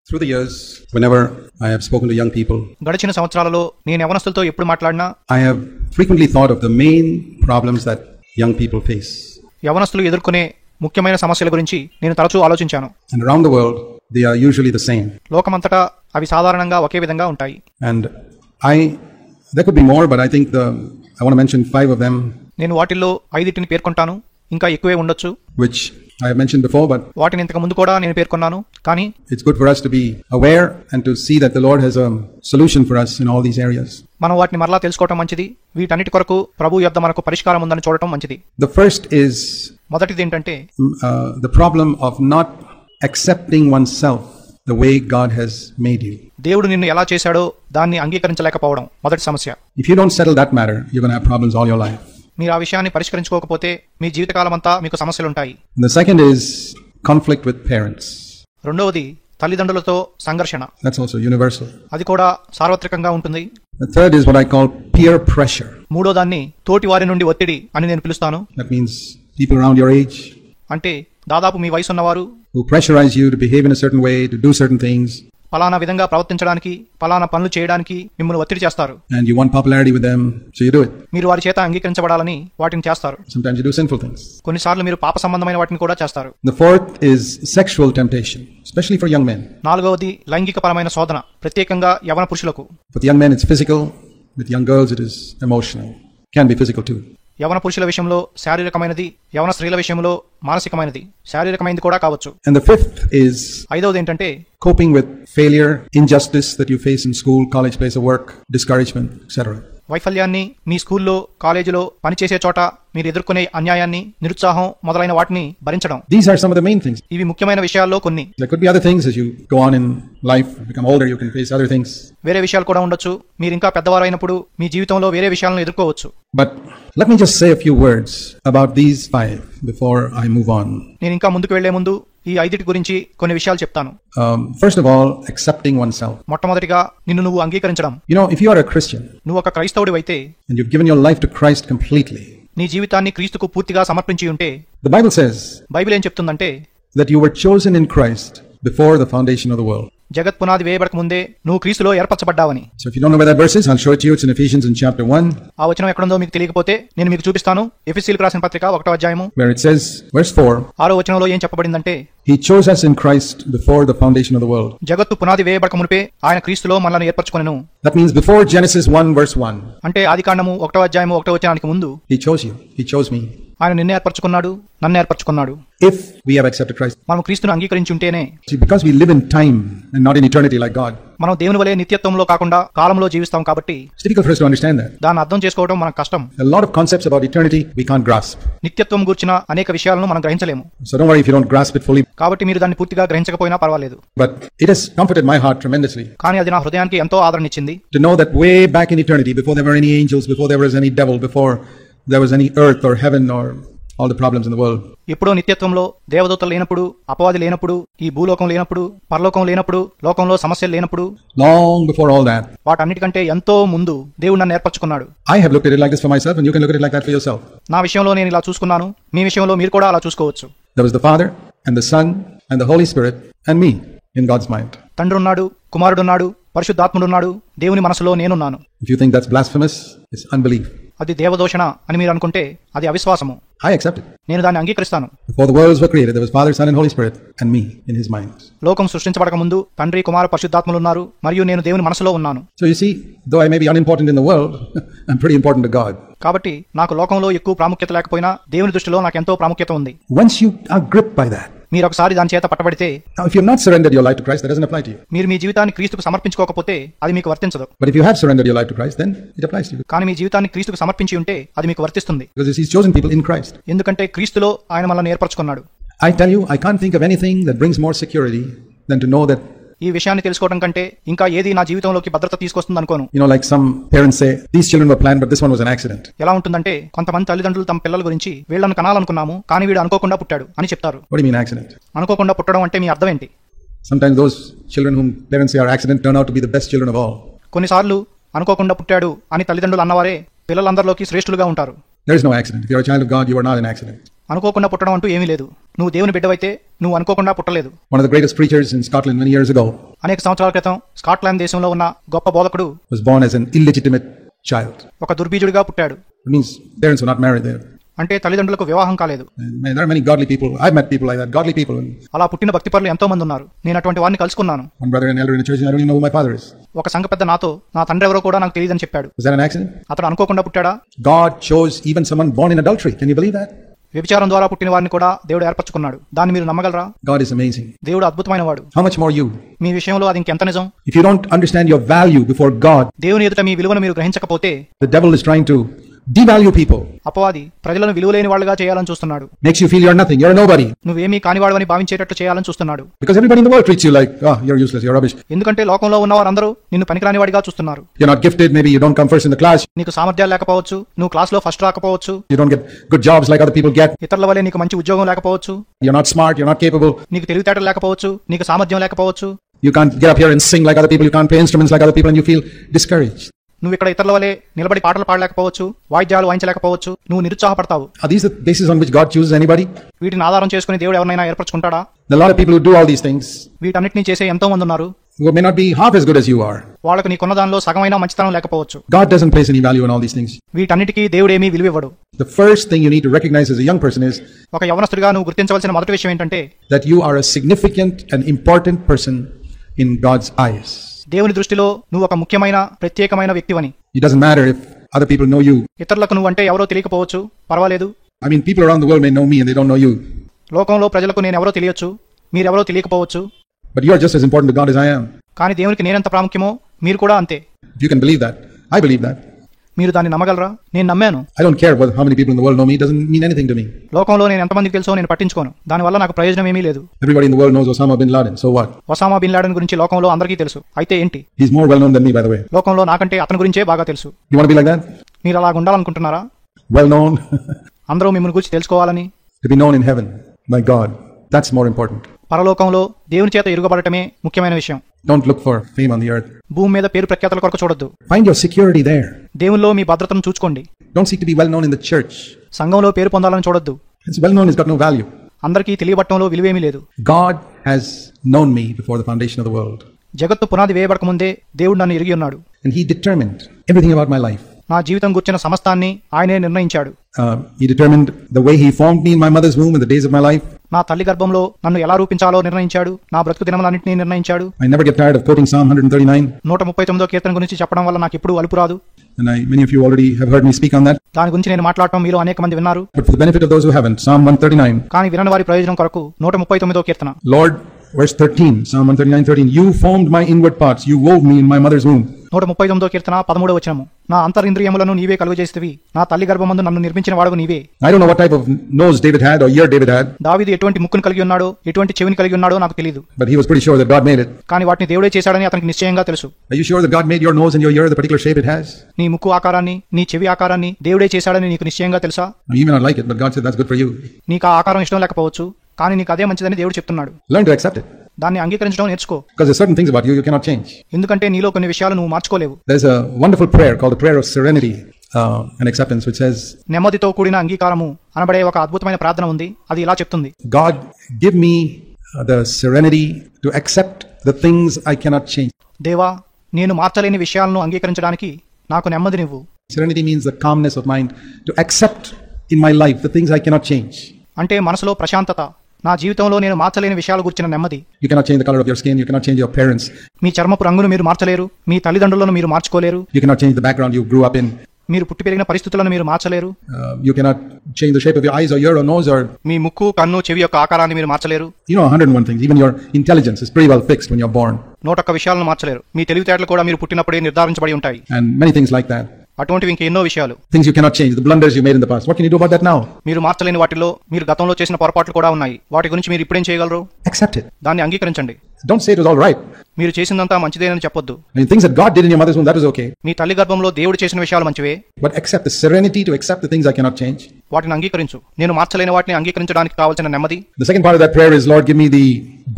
Through the years, whenever I have spoken to young people, గడిచిన సంవత్సరాలలో నేను యవనస్తులతో ఎప్పుడు మాట్లాడినా I have frequently thought of the main problems that young people face. యవనస్తులు ఎదుర్కొనే ముఖ్యమైన సమస్యల గురించి నేను తరచూ ఆలోచించాను. And around the world, they are usually the same. లోకమంతటా అవి సాధారణంగా ఒకే విధంగా ఉంటాయి. And there could be more, but I think I want to mention 5 of them. నేను వాటిల్లో 5టిని పేర్కొంటాను. ఇంకా ఎక్కువే ఉండొచ్చు. Which I have mentioned before, but వాటిని ఇంతకు ముందు కూడా నేను పేర్కొన్నాను. కానీ it's good for us to be aware and to see that the Lord has a solution for us in all these areas. మనం వాటిని మరలా తెలుసుకోవడం మంచిది. వీటన్నిటి కొరకు ప్రభు యొద్ద మనకు పరిష్కారం ఉందని చూడటం మంచిది. The first is మొదటిది ఏంటంటే the problem of not accepting oneself the way God has made you. దేవుడు నిన్ను ఎలా చేశాడో దాన్ని అంగీకరించలేకపోవడం మొదటి సమస్య. If you don't settle that matter, you're going to have problems all your life. మీరు ఆ విషయాన్ని పరిష్కరించుకోకపోతే మీ జీవితకాలం అంతా మీకు సమస్యలు ఉంటాయి. And the second is conflict with parents. రెండవది తల్లిదండ్రులతో సంఘర్షణ. That's also universal. అది కూడా సార్వత్రికంగా ఉంటుంది. The third is what I call peer pressure. మూడో దాన్ని తోటి వారి నుండి ఒత్తిడి అని నేను పిలుస్తాను. That means people around your age అంటే దాదాపు మీ వయసు ఉన్నవారు who pressurize you to behave in a certain way, to do certain things. పలానా విధంగా ప్రవర్తించడానికి, పలానా పనులు చేయడానికి మిమ్మల్ని ఒత్తిడి చేస్తారు. And you want popularity with them, so you do it. మీరు వారి చేత అంగీకరించబడాలని వాటిని చేస్తారు. Sometimes you do sinful things. కొన్నిసార్లు మీరు పాప సంబంధమైన వాటిని కూడా చేస్తారు. The fourth is sexual temptation, especially for young men. నాలుగవది లైంగికపరమైన శోధన, ప్రత్యేకంగా యవన పురుషులకు. For the young men it's physical, with young girls it is emotional. Can be physical too. యవన పురుషుల విషయంలో శారీరకమైనది, యవన స్త్రీల విషయంలో మానసికమైనది, శారీరకమైనది కూడా కావచ్చు. And the fifth is ఐదవది ఏంటంటే coping with failure, injustice that you face in school, college, place of work, discouragement, etc. వైఫల్యాన్ని మీ స్కూల్లో, కాలేజీలో, పనిచేసే చోట మీరు ఎదుర్కొనే అన్యాయాన్ని, నిరుత్సాహం మొదలైన వాటిని భరించడం. These are some of the main things. ఇవి ముఖ్యమైన విషయాల్లో కొన్ని. There could be other things as you go on in life, become older, you can face other things. వేరే విషయాలు కూడా ఉండొచ్చు. మీరు ఇంకా పెద్దవారైనప్పుడు మీ జీవితంలో వేరే విషయాలను ఎదుర్కోవచ్చు. But let me just say a few words about these 5 before I move on. నేను ఇంకా ముందుకు వెళ్లే ముందు ఈ 5టి గురించి కొన్ని విషయాలు చెప్తాను. First of all, accepting oneself. మొట్టమొదటిగా నిన్ను నువ్వు అంగీకరించడం. You know, if you are a Christian నువ్వు ఒక క్రైస్తవుడివైతే and you've given your life to Christ completely, నీ జీవితాన్ని క్రీస్తుకు పూర్తిగా సమర్పించి ఉంటే, the Bible says బైబిల్ ఏం చెప్తుందంటే that you were chosen in Christ before the foundation of the world. జగత్ పునాది వేయబడక ముందే నువ్వు క్రీస్తులో ఏర్పరచబడ్డావని. So if you don't know where that verse is, I'll show it to you. It's in Ephesians in chapter 1. ఆ వచనం ఎక్కడుందో మీకు తెలియకపోతే నేను మీకు చూపిస్తాను. ఎఫెసీయులకు రాసిన పత్రిక 1వ అధ్యాయము Where it says, verse 4, 6వ వచనంలో ఏం చెప్పబడిందంటే, He chose us in Christ before the foundation of the world. జగత్తు పునాది వేయబడక మునిపే ఆయన క్రీస్తులో మనల్ని ఏర్పరచుకొనెను. That means before Genesis 1 verse 1. అంటే ఆదికాండము 1వ అధ్యాయము 1వ వచనానికి ముందు He chose you. He chose me. ఆయన నిన్ను ఏర్పరచుకున్నాడు, నన్ను ఏర్పరచుకున్నాడు. If we have accepted Christ. మనం క్రీస్తును అంగీకరించి ఉంటేనే. See, because we live in time and not in eternity like God. మనం దేవుని వలె నిత్యత్వంలో కాకుండా కాలంలో జీవిస్తాం కాబట్టి It's difficult for us to understand that. దాన్ని అర్థం చేసుకోవడం మనకు కష్టం. A lot of concepts about eternity we can't grasp. నిత్యత్వం గురించిన అనేక విషయాలను మనం గ్రహించలేము. So don't worry if you don't grasp it fully. కాబట్టి మీరు దాన్ని పూర్తిగా గ్రహించకపోయినా పర్వాలేదు. But it has comforted my heart tremendously. కానీ అది నా హృదయానికి ఎంతో ఆదరణ ఇచ్చింది. To know that way back in eternity, before there were any angels, before there was any devil, before there was any earth or heaven or all the problems in the world. ఎప్పుడో నిత్యత్వంలో దేవదూతలు లేనప్పుడు, అపవాది లేనప్పుడు, ఈ భూలోకం లేనప్పుడు, పరలోకం లేనప్పుడు, లోకంలో సమస్యలు లేనప్పుడు, Long before all that, వాటన్నిటికంటే ఎంతో ముందు దేవుడు నన్ను ఏర్పరచుకున్నాడు. I have looked at it like this for myself and you can look at it like that for yourself. నా విషయంలో నేను ఇలా చూసుకున్నాను, మీ విషయంలో మీరు కూడా అలా చూసుకోవచ్చు. There was the Father and the Son and the Holy Spirit and me in God's mind. తండ్రి ఉన్నాడు, కుమారుడున్నాడు, పరిశుద్ధాత్ముడున్నాడు, దేవుని మనసులో నేనున్నాను. If you think that's blasphemous, it's unbelief. అది దేవదోషణ అని మీరు అనుకుంటే అది అవిశ్వాసము. I accept it. నేను దాన్ని అంగీకరిస్తాను. Before the worlds were created, there was Father, Son and Holy Spirit and me in His mind. లోకం సృష్టించబడక ముందు తండ్రి, కుమార, పరిశుద్ధాత్ములు ఉన్నారు మరియు నేను దేవుని మనసులో ఉన్నాను. So you see, though I may be unimportant in the world, I'm pretty important to God. కాబట్టి నాకు లోకంలో ఎక్కువ ప్రాముఖ్యత లేకపోయినా దేవుని దృష్టిలో నాకు ఎంతో ప్రాముఖ్యత ఉంది. Once you are gripped by that, మీరు ఒకసారి దాని చేత పట్టబడితే, now if you have not surrendered your life to Christ, that doesn't apply to you. మీరు మీ జీవితాన్ని క్రీస్తుకు సమర్పించుకోకపోతే అది మీకు వర్తించదు. But if you have surrendered your life to Christ, then it applies to you. కానీ మీ జీవితాన్ని క్రీస్తుకు సమర్పించి ఉంటే అది మీకు వర్తిస్తుంది. Because He's chosen people in Christ. ఎందుకంటే క్రీస్తులో ఆయన మనల్ని ఏర్పరచుకున్నాడు. I tell you, I can't think of anything that brings more security than to know that. ఈ విషయాన్ని తెలుసుకోవడం కంటే ఇంకా ఏది నా జీవితంలోకి భద్రత తీసుకొస్తుంది అనుకోను. You know, like some parents say, these children were planned, but this one was an accident. ఎలా ఉంటుందంటే కొంతమంది తల్లిదండ్రులు తమ పిల్లల గురించి వీళ్ళను కనాలనుకున్నాము కానీ వీడు అనుకోకుండా పుట్టాడు అని చెప్తారు. What do you mean accident? అనుకోకుండా పుట్టడం అంటే మీ అర్థం ఏంటి? Sometimes those children whom parents say are accident turn out to be the best children of all. కొన్నిసార్లు అనుకోకుండా పుట్టాడు అని తల్లిదండ్రులు అన్నవారే పిల్లలందరిలోకి శ్రేష్ఠులుగా ఉంటారు. There is no accident. If you're a child of God, you are not an accident. అనుకోకుండా పుట్టడం అంటూ ఏమీ లేదు. నువ్వు దేవుని బిడ్డవైతే నువ్వు అనుకోకుండా పుట్టలేదు. One of the greatest preachers in Scotland many years ago అనేక సంవత్సరాల క్రితం స్కాట్లాండ్ దేశంలో ఉన్న గొప్ప బోధకుడు was born as an illegitimate child. ఒక దుర్బీజుడిగా పుట్టాడు. It means parents were not married there. అంటే తల్లిదండ్రులకు వివాహం కాలేదు. And there are many godly people. I've met people like that, godly people. అలా పుట్టిన భక్తిపరులు ఎంతో మంది ఉన్నారు. నేను అటువంటి వారిని కలుసుకున్నాను. One brother and elder in the church, I don't even know who my father is. ఒక సంఘ పెద్ద నాతో నా తండ్రి ఎవరో కూడా నాకు తెలియదని చెప్పాడు. Was that an accident? అతడు అనుకోకుండా పుట్టాడా? God chose even someone born in adultery. Can you believe that? వ్యభిచారం ద్వారా పుట్టిన వారిని కూడా దేవుడు ఏర్పరచుకున్నాడు. దాన్ని మీరు నమ్మగలరా? God is amazing. దేవుడు అద్భుతమైన వాడు. How much more you? మీ విషయంలో అది ఇంకెంత నిజం. If you don't understand your value before God, దేవుని ఎదుట మీ విలువను మీరు గ్రహించకపోతే the devil is trying to devalue people. అపవాది ప్రజలను విలువలేని వాళ్ళుగా చేయాలని చూస్తున్నాడు. Makes you feel you're nothing, you're a nobody. నువ్వేమీ కానివాడవని భావించేటట్టు చేయాలని చూస్తున్నాడు. Because everybody in the world treats you like, oh, you're useless, you're rubbish. ఎందుకంటే లోకంలో ఉన్న వారందరూ నిన్ను పనికిరాని వాడిగా చూస్తున్నారు. You're not gifted, maybe you don't come first in the class. నీకు సామర్థ్యాలు లేకపోవచ్చు, నువ్వు క్లాస్ లో ఫస్ట్ రాకపోవచ్చు. You don't get good jobs like other people get. ఇతరుల వల్లే నీకు మంచి ఉద్యోగం లేకపోవచ్చు. You're not smart, you're not capable. నీకు తెలివితేటలు లేకపోవచ్చు, నీకు సామర్థ్యం లేకపోవచ్చు. You can't get up here and sing like other people, you can't play instruments like other people, and you feel discouraged. నువ్వు ఇక్కడ ఇతరుల వల్లే నిలబడి పాటలు పాడలేకపోవచ్చు, వాయిద్యాలు వాయించలేకపోవచ్చు, నువ్వు నిరుత్సాహపడతావు. Are these the basis on which God chooses anybody? వీటిని ఆధారం చేసుకుని దేవుడు ఎవరినైనా ఏర్పరచుకుంటాడా? There are a lot of people who do all these things వీటన్నిటిని చేసే ఎంతో మంది ఉన్నారు. who may not be half as good as you are. వాళ్ళకు నీకున్న దానిలో సగమైన మంచితనం లేకపోవచ్చు. God doesn't place any value in all these things. వీటన్నిటికీ దేవుడు ఏమీ విలువివ్వడు. The first thing you need to recognize as a young person is ఒక యవనస్తుడిగా నువ్వు గుర్తించవలసిన మొదటి విషయం ఏంటంటే that you are a significant and important person in God's eyes. దేవుని దృష్టిలో నువ్వు ఒక ముఖ్యమైన ప్రత్యేకమైన వ్యక్తివని. It doesn't matter if other people know you. ఇతరులకు నువ్వు అంటే ఎవరో తెలియకపోవచ్చు, పర్వాలేదు. I mean, people around the world may know me and they don't know you. లోకంలో ప్రజలకు నేను ఎవరో తెలియచ్చు, మీరెవరో తెలియకపోవచ్చు. But you are just as important to God as I am. కానీ దేవునికి నేనెంత ప్రాముఖ్యమో మీరు కూడా అంతే. If you can believe that, I believe that. మీరు దాన్ని నమ్మగలరా? నేను నమ్మాను. I don't care how many people in the world know me. It doesn't mean anything to me. లోకంలో నేను ఎంతమందికి తెలుసో నేను పట్టించుకోను. దానివల్ల నాకు ప్రయోజనం ఏమీ లేదు. Everybody in the world knows Osama bin Laden. So what? Osama bin Laden గురించి లోకంలో అందరికీ తెలుసు. అయితే ఏంటి? He's more well known than me, by the way. లోకంలో నాకంటే అతని గురించే బాగా తెలుసు. You want to be like that? మీరు అలా ఉండాలనుకుంటున్నారా? Well known. అందరూ మిమ్మల్ని గురించి తెలుసుకోవాలని. To be known in heaven by God. That's more important. పరలోకంలో దేవుని చేత ఎరుగబడటమే ముఖ్యమైన విషయం. Don't look for fame on the earth. భూమి మీద పేరు ప్రఖ్యాతల కొరకు చూడొద్దు. Find your security there. దేవునిలో మీ భద్రతను చూచుకోండి. Don't seek to be well known in the church. సంఘంలో పేరు పొందాలని చూడొద్దు. It's well known, it's got no value. అందరికీ తెలియబట్టంలో విలువేమీ లేదు. God has known me before the foundation of the world. జగత్తు పునాది వేయబడక ముందే దేవుడు నన్ను ఎరిగి ఉన్నాడు. And he determined everything about my life. నా జీవితం గుర్చిన సమస్తాన్ని ఆయనే నిర్ణయించాడు. He determined the way he formed me in my mother's womb in the days of my life. నా తల్లి గర్భంలో నన్ను ఎలా రూపించాలో నిర్ణయించాడు. నా బ్రతుకు దినములన్నింటినీ నిర్ణయించాడు. I never get tired of quoting Psalm 139. 139వ కీర్తన గురించి చెప్పడం వల్ల నాకు ఎప్పుడూ అలుపు రాదు. And many of you already have heard me speak on that. దాని గురించి నేను మాట్లాడటం మీలో అనేక మంది విన్నారు. But for the benefit of those who haven't, Psalm 139. కానీ వినని వారి ప్రయోజనం కొరకు 139వ కీర్తన. Lord, verse 13, Psalm 139:13. You formed my inward parts. You wove me in my mother's womb. 139వ కీర్తన 13వ వచనము. నా అంతరింద్రియములను నీవే కలుగజేసితివి. నా తల్లి గర్భమందు నన్ను నిర్మించిన వాడవు నీవే. I don't know what type of nose David had or ear David had. దావీదు ఎటువంటి ముక్కును కలిగి ఉన్నాడో, ఎటువంటి చెవిని కలిగి ఉన్నాడో నాకు తెలియదు. But he was pretty sure that God made it. కానీ వాటిని దేవుడే చేశాడని అతనికి నిశ్చయంగా తెలుసు. Are you sure that God made your nose and your ear the particular shape it has? నీ ముక్కు ఆకారాన్ని, నీ చెవి ఆకారాన్ని దేవుడే చేశాడని నీకు నిశ్చయంగా తెలుసా? You may not like it, but God said that's good for you. నీకు ఆ ఆకారం ఇష్టం లేకపోవచ్చు, కానీ నీకు అదే మంచిదని దేవుడు చెప్తున్నాడు. Learn to accept it. దాన్ని అంగీకరించడం నేర్చుకో. Because there's certain things about you cannot change. ఎందుకంటే నీలో కొన్ని విషయాలు నువ్వు మార్చుకోలేవు. There's a wonderful prayer called the prayer of serenity and acceptance, which says, నెమ్మదితో కూడిన అంగీకారము అనబడే ఒక అద్భుతమైన ప్రార్థన ఉంది. అది ఇలా చెప్తుంది: God, give me the serenity to accept the things I cannot change. దేవా, నేను మార్చలేని విషయాలను అంగీకరించడానికి నాకు నెమ్మదినివ్వు. Serenity means the calmness of mind to accept in my life the things I cannot change. అంటే మనసులో ప్రశాంతత, నా జీవితంలో నేను మార్చలేని విషయాలు గురించిన నెమ్మది. You cannot change the color of your skin, you cannot change your parents. మీ చర్మపు రంగును మీరు మార్చలేరు, మీ తల్లిదండ్రులను మీరు మార్చుకోలేరు. You cannot change the background you grew up in. మీరు పుట్టి పెరిగిన పరిస్థితులను మీరు మార్చలేరు. You cannot change the shape of your eyes or ear or nose or మీ ముక్కు, కన్ను, చెవి యొక్క ఆకారాన్ని మీరు మార్చలేరు. 101 things. Even your intelligence is pretty well fixed when you're born. 101 విషయాలను మార్చలేరు. మీ తెలివితేటలు కూడా మీరు పుట్టినప్పుడే నిర్ధారించబడి ఉంటాయి. And many things like that. అటువంటివి ఇంకెన్నో విషయాలు. Things you cannot change, the blunders you made in the past. What can you do about that now? మీరు మార్చలేని వాటిలో మీరు గతంలో చేసిన పొరపాట్లు కూడా ఉన్నాయి. వాటి గురించి మీరు ఇప్పుడేం చేయగలరు? Accept it. దాన్ని అంగీకరించండి. Don't say it was all right. మీరు చేసిందంతా మంచిదేనని చెప్పొద్దు. I mean, things that God did in your mother's womb, that was okay. మీ తల్లి గర్భంలో దేవుడు చేసిన విషయాలు మంచివే. But accept the serenity to accept the things I cannot change. వాటిని అంగీకరించు. నేను మార్చలేని వాటిని అంగీకరించడానికి కావాల్సిన నెమ్మది. The second part of that prayer is, Lord, give me the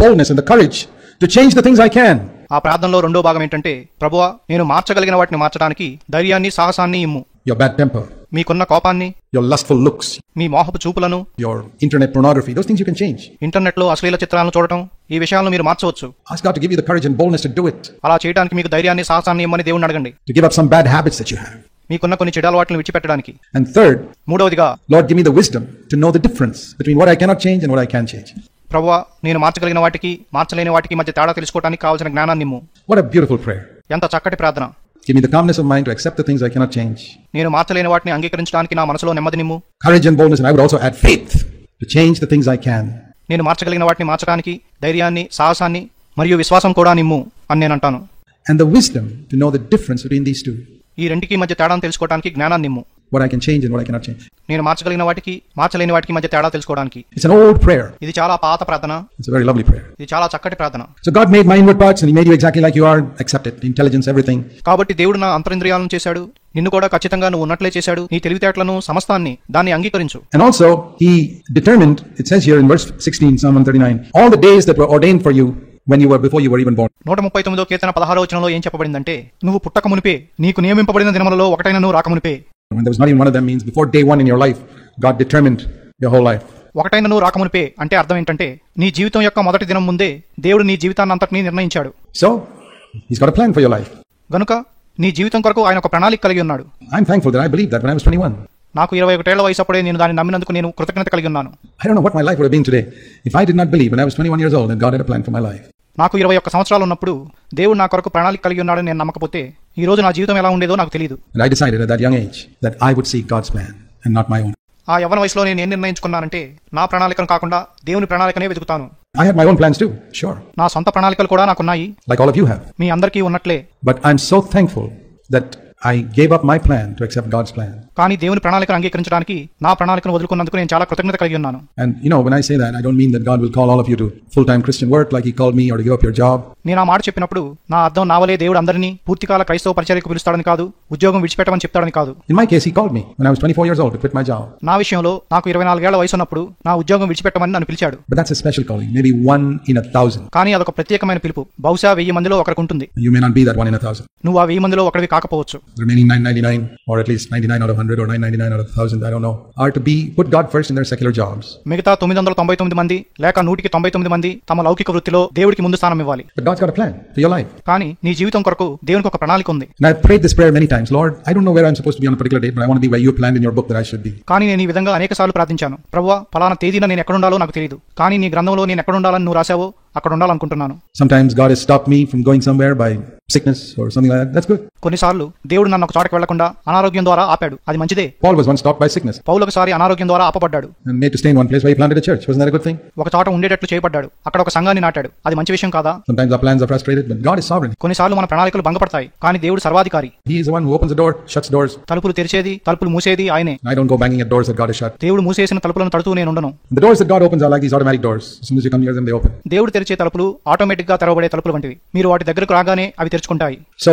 boldness and the courage to change the things I can. ఆ ప్రార్థనలో రెండో భాగం ఏంటంటే, ప్రభువా, నేను మార్చగలిగిన వాటిని మార్చడానికి ధైర్యాన్ని, సాహసాన్ని ఇమ్ము. your bad temper, మీకున్న కోపాన్ని, your lustful looks, మీ మోహపు చూపులను, your internet pornography, those things you can change. ఇంటర్నెట్లో అశ్లీల చిత్రాలను చూడటం, ఈ విషయాలను మీరు మార్చవచ్చు. Ask God to give you the courage and boldness to do it. అలా చేయడానికి మీకు ధైర్యాన్ని, సాహసాన్ని ఇమ్మని దేవుణ్ణి అడగండి. To give up some bad habits that you have. మీకున్న కొన్ని చెడు అలవాట్లను విడిచిపెట్టడానికి. And third, మూడవదిగా, Lord, give me the wisdom to know the difference between what I cannot change and what I can change. ప్రభువా, నేను మార్చగలిగిన వాటికి, మార్చలేని వాటికి మధ్య తేడా తెలుసుకోవడానికి కావాల్సిన జ్ఞానాన్ని ఇమ్ము. What a beautiful prayer. ఎంత చక్కటి ప్రార్థన. Give me the calmness of mind to accept the things I cannot change. నేను మార్చలేని వాటిని అంగీకరించడానికి నా మనసులో నెమ్మది నిమ్ము. Courage and boldness, and I would also add faith to change the things I can. నేను మార్చగలిగిన వాటిని మార్చడానికి ధైర్యాన్ని, సాహసాన్ని మరియు విశ్వాసం కూడా నిమ్ము అని నేను అంటాను. And the wisdom to know the difference between these two. ఈ రెండికి మధ్య తేడాను తెలుసుకోవడానికి జ్ఞానాన్ని నిమ్ము. What I can change and what I cannot change. నేను మార్చగలిగిన వాటికి, మార్చలేని వాటికి మధ్య తేడా తెలుసుకోవడానికి. It's an old prayer. ఇది చాలా పాత ప్రార్థన. It's a very lovely prayer. ఇది చాలా చక్కటి ప్రార్థన. So God made my inward parts and He made you exactly like you are. Accept it. Intelligence, everything. కాబట్టి దేవుడు నా అంతరింద్రియాలను చేశాడు, నిన్ను కూడా ఖచ్చితంగా నువ్వు ఉన్నట్లే చేశాడు. నీ తెలివితేటలను, సమస్తాన్ని, దాన్ని అంగీకరించు. And also He determined, it says here in verse 16, Psalm 139, all the days that were ordained for you when you were before you were even born. 139వ కీర్తన 16వ వచనంలో ఏం చెప్పబడిందంటే, నువ్వు పుట్టక మునిపే, నీకు నియమింపబడిన దినములలో ఒకటైన నువ్వు రాకమునిపే. When there was not even one of them means before day one in your life, God determined your whole life. ఒకటైన నువ్వు రాకమునిపే అంటే అర్థం ఏంటంటే, నీ జీవితం యొక్క మొదటి దినం ముందే దేవుడు నీ జీవితాన్ని అంతటినీ నిర్ణయించాడు. So He's got a plan for your life. గనుక నీ జీవితం కొరకు ఆయన ఒక ప్రణాళిక కలిగి ఉన్నాడు. I'm thankful that I believed that when I was 21. నాకు 21 ఏళ్ల వయసు అప్పుడే నేను దాన్ని నమ్మినందుకు నేను కృతజ్ఞత కలిగి ఉన్నాను. I don't know what my life would have been today if I did not believe when I was 21 years old that God had a plan for my life. నాకు 21 సంవత్సరాలు ఉన్నప్పుడు దేవుడు నా కొరకు ప్రణాళిక కలిగి ఉన్నాడని నేను నమ్మకపోతే ఈ రోజు నా జీవితం ఎలా ఉండేదో నాకు తెలియదు. And I decided at that young age that I would seek God's plan and not my own. ఆ యవ్వన వయసులో నేను ఏం నిర్ణయించుకున్నానంటే, నా ప్రణాళికను కాకుండా దేవుని ప్రణాళికనే వెతుకుతాను. I had my own plans too, sure. నా సొంత ప్రణాళికలు కూడా నాకున్నాయి, like all of you have. మీ అందరికీ ఉన్నట్లే. But I'm so thankful that I gave up my plan to accept God's plan. కానీ దేవుని ప్రణాళికను అంగీకరించడానికి నా ప్రణాళికను వదులుకున్నందుకు నేను చాలా కృతజ్ఞత కలిగి ఉన్నాను. And you know, when I say that, I don't mean that God will call all of you to full-time Christian work like He called me, or to give up your job. నేను ఆ మాట చెప్పినప్పుడు నా అర్థం నా వలే దేవుడు అందరినీ పూర్తికాల క్రైస్తవ పరిచర్యకు పిలుస్తాడని కాదు, ఉద్యోగం విడిచిపెట్టమని చెప్తాడని కాదు. In my case, He called me when I was 24 years old to quit my job. నా విషయంలో నాకు 24 ఏళ్ల వయసు ఉన్నప్పుడు నా ఉద్యోగం విడిచిపెట్టమని నన్ను పిలిచాడు. But that's a special calling, maybe 1 in 1,000. కానీ అదొక ప్రత్యేకమైన పిలుపు, బహుశా 1000 మందిలో ఒకరికి ఉంటుంది. You may not be that 1 in 1,000. నువ్వు ఆ 1000 మందిలో ఒకరివి కాకపోవచ్చు. The remaining 999, or at least 99 out of 100, or 999 out of 1,000, I don't know, are to be put God first in their secular jobs. మిగతా 999 మంది లేక 199 మంది తమ లౌకిక వృత్తిలో దేవుడికి ముందు స్థానం ఇవ్వాలి. But God's got a plan for your life. కానీ నీ జీవితం కొరకు దేవునికి ఒక ప్రణాళిక ఉంది. And I've prayed this prayer many times. Lord, I don't know where I'm supposed to be on a particular date, but I want to be where you planned in your book that I should be. కానీ నేను ఈ విధంగా అనేకసార్లు ప్రార్థించాను, ప్రభువా ఫలానా తేదీన నేను ఎక్కడ ఉండాలో నాకు తెలియదు, కానీ నీ గ్రంథంలో నేను ఎక్కడ ఉండాలని నువ్వు రాశావో అక్కడ ఉండాలనుకుంటున్నాను. Sometimes God has stopped me from going somewhere by sickness or something like that. That's good. కొన్నిసార్లు దేవుడు నన్ను ఒక చోటకి వెళ్లకుండా అనారోగ్యం ద్వారా ఆపాడు, అది మంచిదే. Paul was once stopped by sickness పౌలు ఒకసారి అనారోగ్యం ద్వారా ఆపబడ్డాడు and made to stay in one place where he planted a church. Wasn't that a good thing? ఒక చోట ఉండేటట్లు చేయబడ్డాడు, అక్కడ ఒక సంఘాన్ని నాటాడు, అది మంచి విషయం కాదా? Sometimes our plans are frustrated, but God is sovereign. కొన్నిసార్లు మన ప్రణాళికలు భంగపడతాయి, కానీ దేవుడు సర్వాధికారి. He is the one who opens the door, shuts doors. తలుపులు తెరిచేది, తలుపులు మూసేది ఆయనే. I don't go banging at doors that God has shut. దేవుడు మూసేసిన తలుపులను తడుతూ నేను ఉండను. The doors that God opens are like these automatic doors. As soon as you come near them, they open. దేవుడు తెరిచే తలుపులు automatic గా తెరవబడే తలుపులు వంటివి, మీరు వాటి దగ్గరకు రాగానే అవి తెరుచుకుంటాయి. So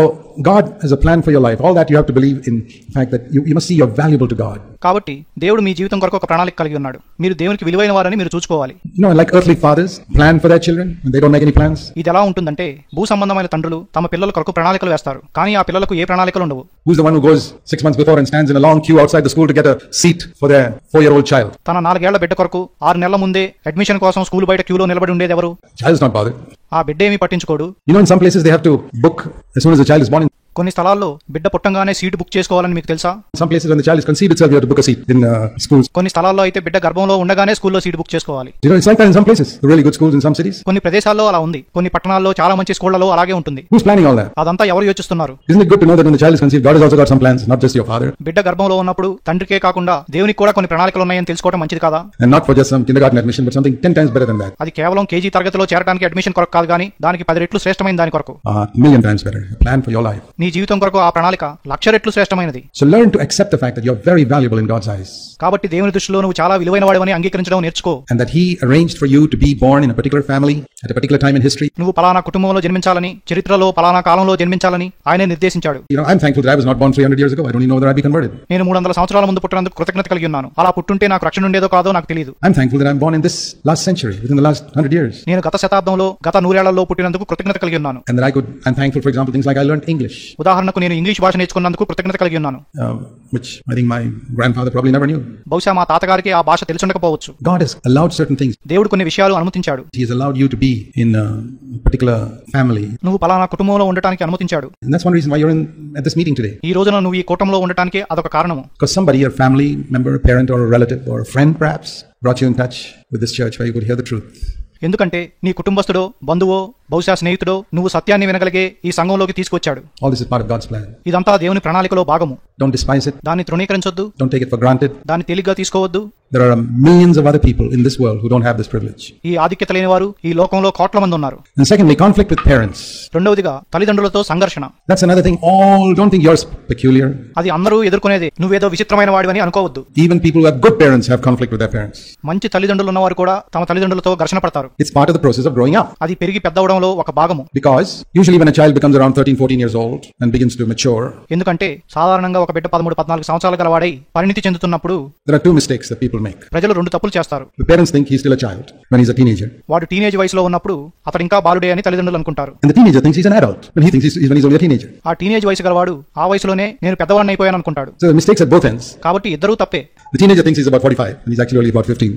God has a plan for your life. All that you have to believe in the fact that you must see you're valuable to God. కాబట్టి దేవుడు మీ జీవితం కొరకు ఒక ప్రణాళిక కలిగి ఉన్నాడు, మీరు దేవునికి విలువైన వారని మీరు చూసుకోవాలి. You know, like earthly fathers plan for their children and they don't make any plans. ఇది ఎలా ఉంటుందంటే, భూ సంబంధమైన తండ్రులు తమ పిల్లల కొరకు ప్రణాళికలు వేస్తారు, కానీ ఆ పిల్లలకు ఏ ప్రణాళికలు ఉండవు. Who's the one who goes 6 months before and stands in a long queue outside the school to get a seat for their 4-year-old child? తన 4 ఏళ్ల బిడ్డ కొరకు 6 నెలల ముందే అడ్మిషన్ కోసం స్కూల్ బయట క్యూలో నిలబడి ఉండేది ఎవరు? Child is not bothered. ఆ బిడ్డ ఏమీ పట్టించుకోడు. You know, in some places they have to book as soon as the child is born. కొన్ని స్థలాల్లో బిడ్డ పుట్టంగానే సీటు బుక్ చేసుకోవాలని మీకు తెలుసా? Some places when the child is conceived itself you have to book a seat in schools. కొన్ని స్థలాల్లో అయితే బిడ్డ గర్భంలో ఉండగానే స్కూల్లో సీటు బుక్ చేసుకోవాలి. You know, it's like that in some places. The really good schools in some cities. కొన్ని ప్రదేశాల్లో అలా ఉంది, కొన్ని పట్టణాల్లో చాలా మంచి స్కూళ్లలో అలాగే ఉంటుంది. Who's planning all that? అదంతా ఎవరు యోచిస్తున్నారు? Isn't it good to know that when the child is conceived God has also got some plans, not just your father? బిడ్డ గర్భంలో ఉన్నప్పుడు తండ్రికే కాకుండా దేవునికి కూడా కొన్ని ప్రణాళికలు ఉన్నాయని తెలుసుకోవడం మంచిది కాదా? And not for just some kindergarten admission, but something 10 times better than that. అది కేవలం కేజీ తరగతిలో చేరడానికి అడ్మిషన్ కొరకు కాదు, కానీ దానికి 10 రెట్లు శ్రేష్టమైన దాని కొరకు. Million times better. A plan for your life. నీ జీవితం కొరకు ఆ ప్రణాళిక 1,00,000 రెట్లు శ్రేష్టమైనది. So learn to accept the fact that you're very valuable in God's eyes. కాబట్టి దేవుని దృష్టిలో నువ్వు చాలా విలువైన వాడివని అంగీకరించడం నేర్చుకో. And that He arranged for you to be born in a particular family at a particular time in history. నువ్వు పలానా కుటుంబంలో జన్మించాలని, చరిత్రలో పలానా కాలంలో జన్మించాలని ఆయనే నిర్దేశించాడు. You know, I'm thankful that I was not born 300 years ago. I don't even know whether I'd be converted. నేను 300 సంవత్సరాల ముందు పుట్టినందుకు కృతజ్ఞత కలిగి ఉన్నాను. అలా పుట్టుంటే నాకు రక్షణ ఉండేదో కాదో నాకు తెలియదు. I'm thankful that I'm born in this last century, within the last 100 years. నేను గత శతాబ్దంలో, గత 100 ఏళ్లలో పుట్టినందుకు కృతజ్ఞత కలిగి ఉన్నాను. And that I'm thankful, for example, things like I learned English. ఉదాహరణకు నేను ఇంగ్లీష్ భాష నేర్చుకున్నందుకు కృతజ్ఞత కలిగి ఉన్నాను, which I think my grandfather probably never knew. బహుశా మా తాతగారికి ఆ భాష తెలిసుండకపోవచ్చు. God has allowed certain things. దేవుడు కొన్ని విషయాలు అనుమతించాడు. He has allowed you to be in a particular family. నువ్వు పలానా కుటుంబంలో ఉండటానికి అనుమతించాడు. And that's one reason why you're at this meeting today. ఈ రోజున నువ్వు ఈ కూటంలో ఉండటానికి అదొక కారణము. Because somebody, a family member, a parent or a relative or a friend perhaps, brought you in touch with this church where you could hear the truth. ఎందుకంటే నీ కుటుంబస్తుడో బంధువో బహుశా స్నేహితుడో నువ్వు సత్యాన్ని వినగలిగే ఈ సంఘంలోకి తీసుకొచ్చాడు. All this is part of God's plan. ఇదంతా దేవుని ప్రణాళికలో భాగము. Don't despise it. దాన్ని తృణీకరించొద్దు. Don't take it for granted. దాన్ని తేలిగ్గా తీసుకోవద్దు. There are millions of other people in this world who don't have this privilege. ఈ ఆధిక్యత లేని వారు ఈ లోకంలో కోట్ల మంది ఉన్నారు. And secondly, conflict with parents. రెండవదిగా తల్లిదండ్రులతో సంఘర్షణ. That's another thing. Don't think you're peculiar. అది అందరూ ఎదుర్కొనేదే. నువ్వేదో విచిత్రమైన వాడివని అనుకోవద్దు. Even people who have good parents have conflict with their parents. మంచి తల్లిదండ్రులు ఉన్నవారు కూడా తమ తల్లిదండ్రులతో ఘర్షణ పడతారు. It's part of the process of growing up. అది పెరిగి పెద్దవడంలో ఒక భాగము. Because usually when a child becomes around 13-14 years old and begins to mature, ఎందుకంటే సాధారణంగా ఒక బిడ్డ 13-14 సంవత్సరాల గలవాడై పరిణితి చెందుతున్నప్పుడు there are two mistakes that people make. ప్రజలు రెండు తప్పులు చేస్తారు. The parents think he's still a child when he's a teenager. వాడు టీనేజ్ వయసులో ఉన్నప్పుడు అతడు ఇంకా బాలుడే అని తల్లిదండ్రులు అనుకుంటారు. And the teenager thinks he's an adult when he thinks when he's only a teenager. ఆ టీనేజ్ వయసు గలవాడు ఆ వయసులోనే నేను పెద్దవాడిని అయిపోయాను అనుకుంటాడు. So the mistakes at both ends. కాబట్టి ఇద్దరూ తప్పే. The teenager thinks he's about 45 and he's actually only about 15.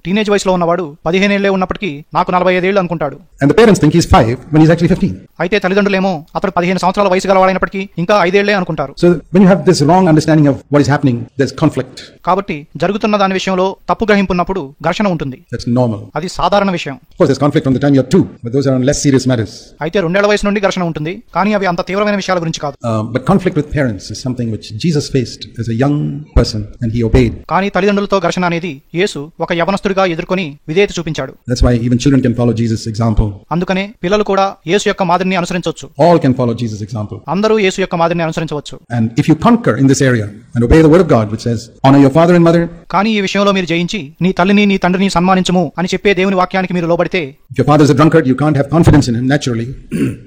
Teenage వయసులో ఉన్నవాడు 15 ఏళ్లే ఉన్నప్పటికీ నాకు 45 ఏళ్లు అనుకుంటాడు. And the parents think he's 5 when he's actually 15. అయితే తల్లిదండ్రులేమో అతడు 15 సంవత్సరాల వయసు గలవాడైనప్పటికీ ఇంకా 5 ఏళ్లే అనుకుంటారు. So when you have this wrong understanding of what is happening, there's conflict. కాబట్టి జరుగుతున్న దాని విషయంలో తప్పు గ్రహింపు ఉన్నప్పుడు ఘర్షణ ఉంటుంది. That's normal. అది సాధారణ విషయం. Of course there's conflict from the time you're 2, but those are on less serious matters. అయితే 2 ఏళ్ల వయసు నుండి ఘర్షణ ఉంటుంది, కానీ అవి అంత తీవ్రమైన విషయాల గురించి కాదు. But conflict with parents is something which Jesus faced as a young person and he obeyed. కానీ తల్లిదండ్రులతో ఘర్షణ అనేది యేసు ఒక యవనస్తుడిగా ఎదుర్కొని విధేయత చూపించాడు. That's why even children can follow Jesus' example. అందుకనే పిల్లలు కూడా యేసు యొక్క మాదిరిని అనుసరించవచ్చు. All can follow Jesus' example. అందరూ యేసు యొక్క మాదిరిని అనుసరించవచ్చు. And if you conquer in this area and obey the word of God which says honor your father and mother. కానీ ఈ విషయంలో మీరు జయించి నీ తల్లిని నీ తండ్రిని సన్మానించుము అని చెప్పే దేవుని వాక్యానికి మీరు లోబడితే, if your father is a drunkard you can't have confidence in him naturally.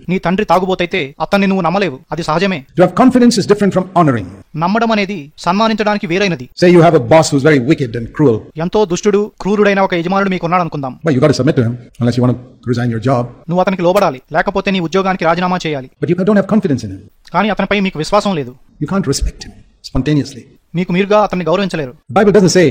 నీ తండ్రి తాగుబోతైతే అతన్ని నువ్వు నమ్మలేవు, అది సహజమే. To have confidence is different from honoring. నమ్మడం అనేది సన్మానించడానికి వేరైనది. Say you have a boss who's very wicked and cruel. ఎంతో దుష్టుడు క్రూరుడైన ఒక యజమానుడు మీకు ఉన్నాడు అనుకుందాం. Well, you got to submit to him unless you want to resign your job. నువ్వు అతనికి లోబడాలి, లేకపోతే నీ ఉద్యోగానికి రాజీనామా చేయాలి. But you don't have confidence in him. కానీ అతనిపై మీకు విశ్వాసం లేదు. You can't respect him spontaneously. మీకు మీరుగా అతన్ని గౌరవించలేరు. The Bible doesn't say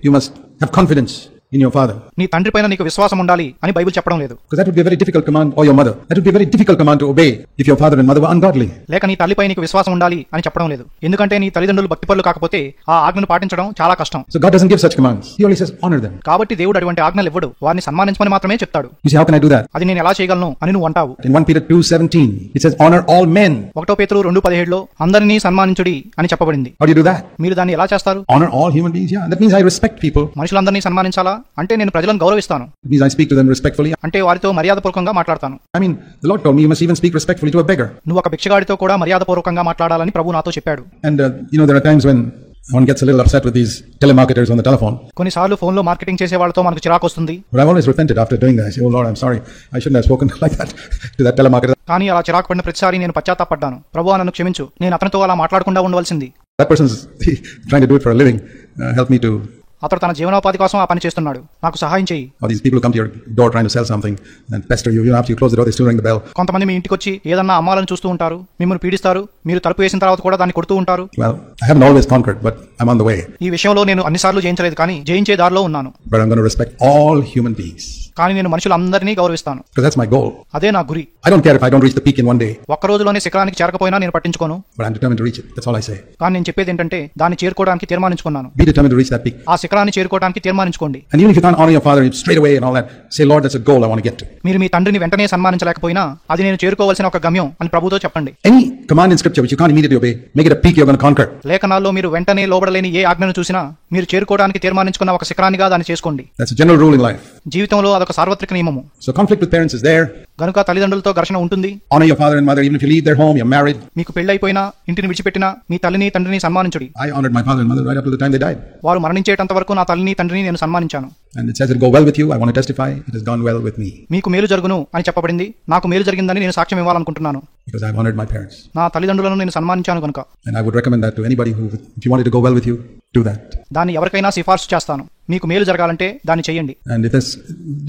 you must have confidence in your father. నీ తండ్రి పైన నీకు విశ్వాసం ఉండాలి అని బైబిల్ చెప్పడం లేదు. Because that would be a very difficult command, or your mother. That would be a very difficult command to obey if your father and mother were ungodly. లేక నీ తల్లిపై నీకు విశ్వాసం ఉండాలి అని చెప్పడం లేదు. ఎందుకంటే నీ తల్లిదండ్రులు భక్తిపరులు కాకపోతే ఆ ఆజ్ఞను పాటించడం చాలా కష్టం. So God doesn't give such commands. He only says honor them. కాబట్టి దేవుడు అటువంటి ఆజ్ఞలు ఇవ్వడు, వారిని సన్మానించమని మాత్రమే చెప్తాడు. You say, how can I do that? అది నేను ఎలా చేయగలను అని నువ్వు అంటావు. In 1 Peter 2:17 it says honor all men. 1 పేతురు 2:17లో అందరినీ సన్మానించుడి అని చెప్పబడింది. How do you do that? మీరు దాన్ని ఎలా చేస్తారు? Honor all human beings. Yeah, that means I respect people. మనుషులందరినీ సన్మానించాలా అంటే నేను ప్రజలను గౌరవిస్తాను. It means I speak to them respectfully. అంటే వారితో మర్యాదపూర్వకంగా మాట్లాడతాను. I mean, the Lord told me you must even speak respectfully to a beggar. నువ్వు ఒక భిక్షగాడితో కూడా మర్యాదపూర్వకంగా మాట్లాడాలని ప్రభువు నాతో చెప్పాడు. And there are times when one gets a little upset with these telemarketers on the telephone. కొన్నిసార్లు ఫోన్లో మార్కెటింగ్ చేసే వాళ్ళతో మనకు చిరాకు వస్తుంది. But I've always repented after doing that. I say, oh Lord, I'm sorry. I shouldn't have spoken like that to that telemarketer. కానీ అలా చిరాకు పడిన ప్రతిసారి నేను పశ్చాత్తాపడ్డాను. ప్రభువా నన్ను క్షమించు, నేను అతనితో అలా మాట్లాడకుండా ఉండవలసింది. That person's trying to do it for a living. Help me to. అతడు తన జీవనోపాధి కోసం ఆ పని చేస్తున్నాడు, నాకు సహాయం చేయి. Or these people who come to your door trying to sell something and pester you. After you close the door, they still ring the bell. కొంతమంది మీ ఇంటికి వచ్చి ఏదన్నా అమ్మాలని చూస్తూ ఉంటారు, మిమ్మల్ని పీడిస్తారు, మీరు తలుపు వేసిన తర్వాత కూడా దాన్ని కొడుతూ ఉంటారు. Well, I haven't always conquered, but I'm on the way. ఈ విషయంలో నేను అన్నిసార్లు జయించలేదు, కానీ జయించే దారిలో ఉన్నాను. But I'm going to respect all human beings. కానీ నేను మనుషులందరినీ గౌరవిస్తాను. Because that's my goal. అదే నా గురి. I don't care if I don't reach the peak in one day. ఒక్క రోజులోనే శిఖరానికి చేరకపోయినా నేను పట్టించుకోను. But I'm determined to reach it. That's all I say. కానీ నేను చెప్పేది ఏంటంటే దాన్ని చేరుకోవడానికి తీర్మానించుకున్నాను. Be determined to reach that peak. ఆ శిఖరాన్ని చేరుకోవడానికి తీర్మానించుకోండి. And even if you can't honor your father straight away and all that, say, Lord, that's a goal I want to get to. మీరు మీ తండ్రిని వెంటనే సన్మానించలేకపోయినా అది నేను చేరుకోవాల్సిన ఒక గమ్యం అని ప్రభువుతో చెప్పండి. Any command in scripture which you can't immediately obey, make it a peak you're going to conquer. లేఖనాల్లో మీరు వెంటనే లోబడలేని ఏ ఆజ్ఞను చూసినా మీరు చేరుకోవడానికి తీర్మానించుకున్న ఒక శిఖరానిగా దాన్ని చేసుకోండి. That's a general rule in life. జీవితంలో అదొక సార్వత్రిక నియమము. So conflict with parents is there. గనుక తల్లిదండ్రులతో ఘర్షణ ఉంటుంది. Honor your father and mother even if you leave their home, you're married. మీకు పెళ్ళైపోయినా ఇంటిని విడిచిపెట్టినా మీ తల్లిని తండ్రిని సన్మానించుడి. I honored my father and mother right up to the time they died. వారు మరణించేటంత వరకు నా తల్లిని తండ్రిని నేను సన్మానించాను. And it says it go well with you. I want to testify it has gone well with me. మీకు మేలు జరుగును అని చెప్పబడింది. నాకు మేలు జరిగిందని నేను సాక్ష్యం ఇవ్వాలనుకుంటున్నాను. Because I've honored my parents. నా తల్లిదండ్రులను నేను సన్మానించాను కనుక. And I would recommend that to anybody who, if you want it to go well with you, do that. దాన్ని ఎవరికైనా సిఫార్సు చేస్తాను. మీకు మేలు జరగాలంటే దాన్ని చేయండి. And if there's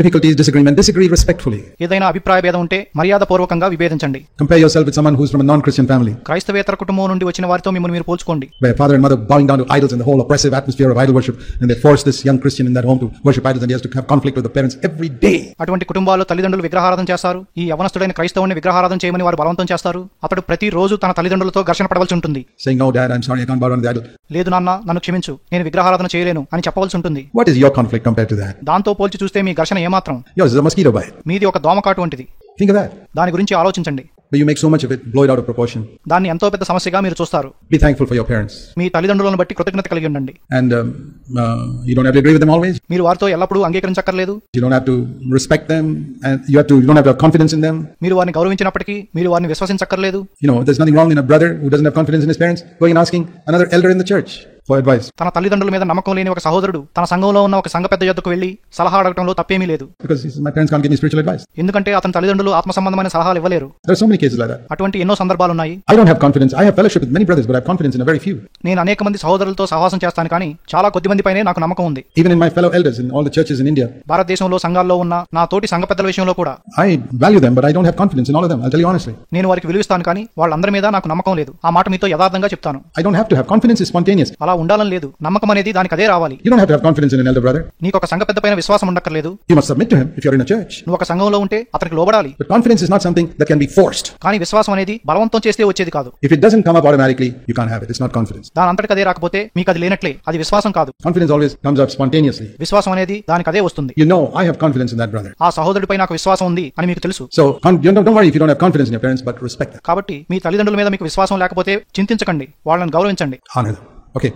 difficulties, disagreement, disagree respectfully. ఏదైనా అభిప్రాయ భేదం ఉంటే మర్యాదపూర్వకంగా విభేదించండి. Compare yourself with someone who's from a non-Christian family, క్రైస్తవేతర కుటుంబం నుండి వచ్చిన వారితో మిమ్మల్ని మీరు పోల్చుకోండి. where father and mother bowing down to idols and the whole oppressive atmosphere of idol worship, and they force this young Christian in that home to worship idols, and he has to have conflict with the parents every day. అటువంటి కుటుంబాల్లో తల్లిదండ్రులు విగ్రహారాధన చేస్తారు. ఈ యవనస్తుడైన క్రైస్తవుని విగ్రహారాధన చేయమని వారు బలవంతం చేస్తారు. అతడు ప్రతిరోజు తన తల్లిదండ్రులతో ఘర్షణ పడవలసి ఉంటుంది. Saying, no dad, I'm sorry, I can't bow down to the idol. లేదు నాన్న, నన్ను క్షమించు, నేను విగ్రహారాధన చేయలేను అని చెప్పవలసి ఉంటుంది. What is your conflict compared to that? దాంతో పోల్చి చూస్తే మీ ఘర్షణ ఏమాత్రం? Yours is a mosquito bite. మీది ఒక దోమకాటు వంటిది. Think of that. దాని గురించి ఆలోచించండి. But you make so much of it, blow it out of proportion. దాన్ని ఎంతో పెద్ద సమస్యగా మీరు చూస్తారు. Be thankful for your parents. మీ తల్లిదండ్రులను బట్టి కృతజ్ఞత కలిగి ఉండండి. And you don't have to agree with them always. మీరు వారితో ఎల్లప్పుడూ అంగీకరించక్కర్లేదు. You don't have to respect them, and you don't have to have confidence in them. మీరు వారిని గౌరవించినప్పటికీ మీరు వారిని విశ్వసించక్కర్లేదు. You know, there's nothing wrong in a brother who doesn't have confidence in his parents going and asking another elder in the church for advice. తన తల్లిదండ్రుల మీద నమ్మకం లేని ఒక సహోదరుడు తన సంఘంలో ఉన్న ఒక సంఘ పెద్ద యొద్దకు వెళ్లి సలహా అడగడంలో తప్పేమీ లేదు. Because he says, my parents can't give me spiritual advice. ఎందుకంటే అతని తల్లిదండ్రులు ఆత్మ సంబంధమైన సలహాలు ఇవ్వలేరు. There are so many cases like that. అటువంటి ఎన్నో సందర్భాలు ఉన్నాయి. I don't have confidence. I have fellowship with many brothers, but I have confidence in a very few. నేను అనేక మంది సహోదరులతో సహవాసం చేస్తాను, కానీ చాలా కొద్ది మంది పైనే నాకు నమ్మకం ఉంది. Even in my fellow elders in all the churches in India, భారతదేశంలో సంఘాల్లో ఉన్న నా తోటి సంఘ పెద్దల విషయంలో కూడా I value them, but I don't have confidence in all of them. I'll tell you honestly. నేను వారికి విలువిస్తాను, కానీ వాళ్ళందరి మీద నాకు నమ్మకం లేదు. ఆ మాట మీతో యథార్థంగా చెప్తాను. I don't have to have confidence. Is spontaneous. అలా ఉండాలని లేదు. నమ్మకం అనేది దానికి అదే రావాలి. You don't have to have confidence in an elder brother. నీకు ఒక సంఘ పెద్ద పైన విశ్వాసం ఉండక్కర్లేదు. You must submit to him if you're in a church. నువ్వు ఒక సంఘంలో ఉంటే అతనికి లోబడాలి. But confidence is not something that can be forced. కానీ విశ్వాసం అనేది బలవంతం చేస్తే వచ్చేది కాదు. If it doesn't come up automatically, you can't have it. It's not confidence. దాని అంతటికి అదే రాకపోతే మీకు అది లేనట్లే. అది విశ్వాసం కాదు. Confidence always comes up spontaneously. విశ్వాసం అనేది దానికి అదే వస్తుంది. You know, I have confidence in that brother. ఆ సహోదరుడిపై నాకు విశ్వాసం ఉంది అని మీకు తెలుసు. So don't worry if you don't have confidence in your parents, but respect them. కాబట్టి మీ తల్లిదండ్రుల మీద మీకు విశ్వాసం లేకపోతే చింతించకండి. వాళ్ళని గౌరవించండి. Honor them. Okay.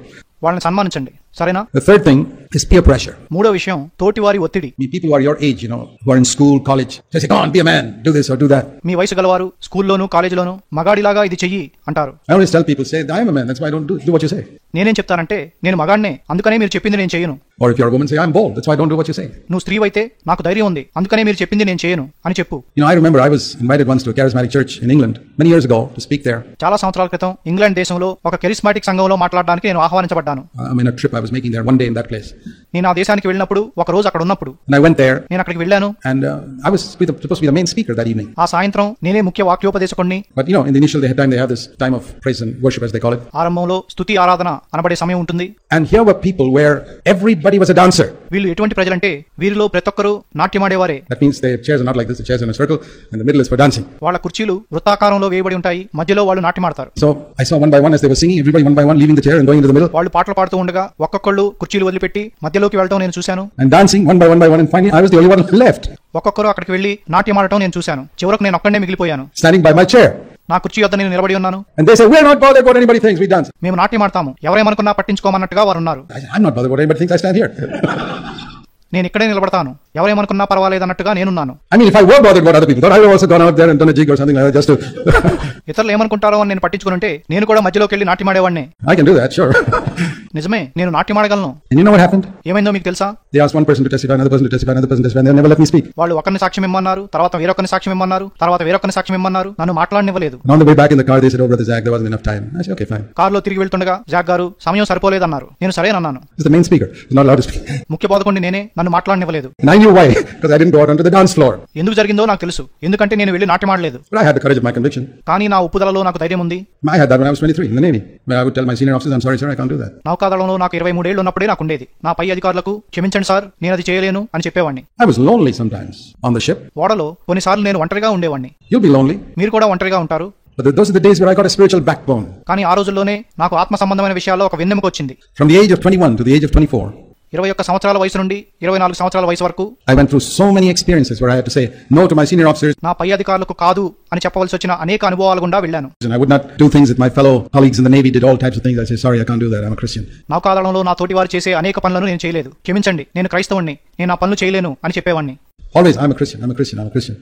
వాళ్ళని సన్మానించండి. సరేనా? The third thing is peer pressure. మూడో విషయం తోటివారి ఒత్తిడి. People who are your age, who are in school, college, they say, "Come on, be a man, do this or do that." మీ వయసు గలవారు స్కూల్లోను కాలేజీలోను మగాడిలాగా ఇది చెయ్యి అంటారు. I always tell people, say, "I am a man, that's why I don't do what you say." నేనేం చెప్తానంటే, నేను మగాడినే, అందుకనే మీరు చెప్పింది నేను చేయను. Or if you're a woman, say, "I'm bold, that's why I don't do what you say." నువ్వు స్త్రీవైతే నాకు ధైర్యం ఉంది, అందుకనే మీరు చెప్పింది నేను చేయను అని చెప్పు. I remember I was invited once to a charismatic church in England many years ago to speak there. చాలా సంవత్సరాల క్రితం ఇంగ్లాండ్ దేశంలో ఒక కెరిస్మాటిక్ సంఘంలో మాట్లాడడానికి నేను ఆహ్వానించబడ్డాను. I'm in a trip I was making there one day in that place. నేను ఆ దేశానికి వెళ్ళినప్పుడు ఒక రోజు అక్కడ ఉన్నప్పుడు And I went there. నేను అక్కడికి వెళ్ళాను. And I was supposed to be the main speaker that evening. ఆ సాయంత్రం నేనే ముఖ్య వాక్యోపదేశకుడిని. But in the initial they have this time of praise and worship as they call it. ఆరంభంలో స్తుతి ఆరాధన అనబడే సమయం ఉంటుంది. And here were people where everybody was a dancer. వీళ్ళు ఎటువంటి ప్రజలంటే వీరిలో ప్రతి ఒక్కరు నాట్యమాడేవారే. That means their chairs are not like this, the chairs are in a circle and the middle is for dancing. వాళ్ళ కుర్చీలు వృత్తాకారంలో వేయబడి ఉంటాయి, మధ్యలో వాళ్ళు నాట్యమాడతారు. So I saw one by one as they were singing, everybody one by one leaving the chair and going into the middle. వాళ్ళు పాటలు పాడుతూ ఉండగా ఒక్కొక్కళ్ళు కుర్చీలు వదిలిపెట్టి మధ్యలోకి వెళ్ళడం నేను చూశాను. And dancing one by one and finally I was the only one left. ఒక్కొక్కరు అక్కడికి వెళ్లి నాట్యమాడటం నేను చూశాను. చివరకు నేను ఒక్కడే మిగిలిపోయాను. Standing by my chair. నా కుర్చీ వద్ద నేను నిలబడి ఉన్నాను. And they say, "We're not bothered what anybody thinks, we dance." మేము నాట్యమాడతాము, ఎవరేమనుకున్నా పట్టించుకోమన్నట్టుగా వారు ఉన్నారు. I'm not bothered what anybody thinks, I stand here. నేను ఇక్కడే నిలబడతాను, ఎవరేమనుకున్నా పర్వాలేదు అన్నట్టుగా నేనున్నాను. I mean, if I were bothered what other people thought, I would also gone out there and done a jig or something like that just to ఇతరులు ఏమనుకుంటారో అని నేను పట్టించుకుంటే నేను కూడా మధ్యలోకి వెళ్ళి నాట్యమాడేవాడిని. I can do that, sure. నిజమే, నేను నాట్యమాడగలను. And you know what happened? ఏమైందో మీకు తెలుసా? They asked one person to testify, another person to testify, another person to testify, and they never let me speak. వాళ్ళు ఒకరిని సాక్ష్యం ఇమ్మన్నారు, తర్వాత వేరొకరిని సాక్ష్యం ఇమ్మన్నారు, తర్వాత వేరొకరిని సాక్ష్యం ఇమ్మన్నారు, నన్ను మాట్లాడనివ్వలేదు. And on the way back in the car they said, "Oh brother Zach, there wasn't enough time." I said, "Okay, fine." కారులో తిరిగి వెళ్తుండగా జాక్ గారు సమయం సరిపోలేదన్నారు. నేను సరేనన్నాను. He's the main speaker. He's not allowed to speak. ముఖ్య బోధకుడిని నేనే, నన్ను మాట్లాడనివ్వలేదు. And I knew why, because I didn't go out onto the dance floor. ఎందుకు జరిగిందో నాకు తెలుసు, ఎందుకంటే నేను వెళ్ళి నాట్యమాడలేదు. But I had the courage of my conviction. కానీ నా ఉప్పుదలలో నాకు ధైర్యం ఉంది. I had that when I was 23 in the Navy. When I would tell my senior officers, "I'm sorry sir, I can't do that." నౌకాదళంలో నాకు 23 ఏళ్లు ఉన్నప్పుడే నాకు ఉండేది. నా పై అధికారులకు క్షమించండి సార్, నేను అది చేయలేను అని చెప్పేవాడిని. I was lonely sometimes on the ship. ఓడలో కొన్నిసార్లు నేను ఒంటరిగా ఉండేవాడిని. You'll be lonely. మీరు కూడా ఒంటరిగా ఉంటారు. But those are the days where I got a spiritual backbone. కానీ ఆ రోజుల్లోనే నాకు ఆత్మ సంబంధమైన విషయాల్లో ఒక వెన్నెముక వచ్చింది. From the age of 21 to the age of 24. 21 సంవత్సరాల వయసు నుండి 24 సంవత్సరాల వయసు వరకు I went through so many experiences where I had to say no to my senior officers. నా పై అధికారులకు కాదు అని చెప్పవలసి వచ్చిన అనేక అనుభవాల గుండా వెళ్ళాను. And I would not do things that my fellow colleagues in the Navy did, all types of things. I say, "Sorry, I can't do that. I'm a Christian." నౌకాదళంలో నా తోటి వారు చేసే అనేక పనులను నేను చేయలేదు. క్షమించండి, నేను క్రైస్తవుణ్ణి, నేను ఆ పనులు చేయలేను అని చెప్పేవాడిని. Always, "I'm a Christian, I'm a Christian, I'm a Christian."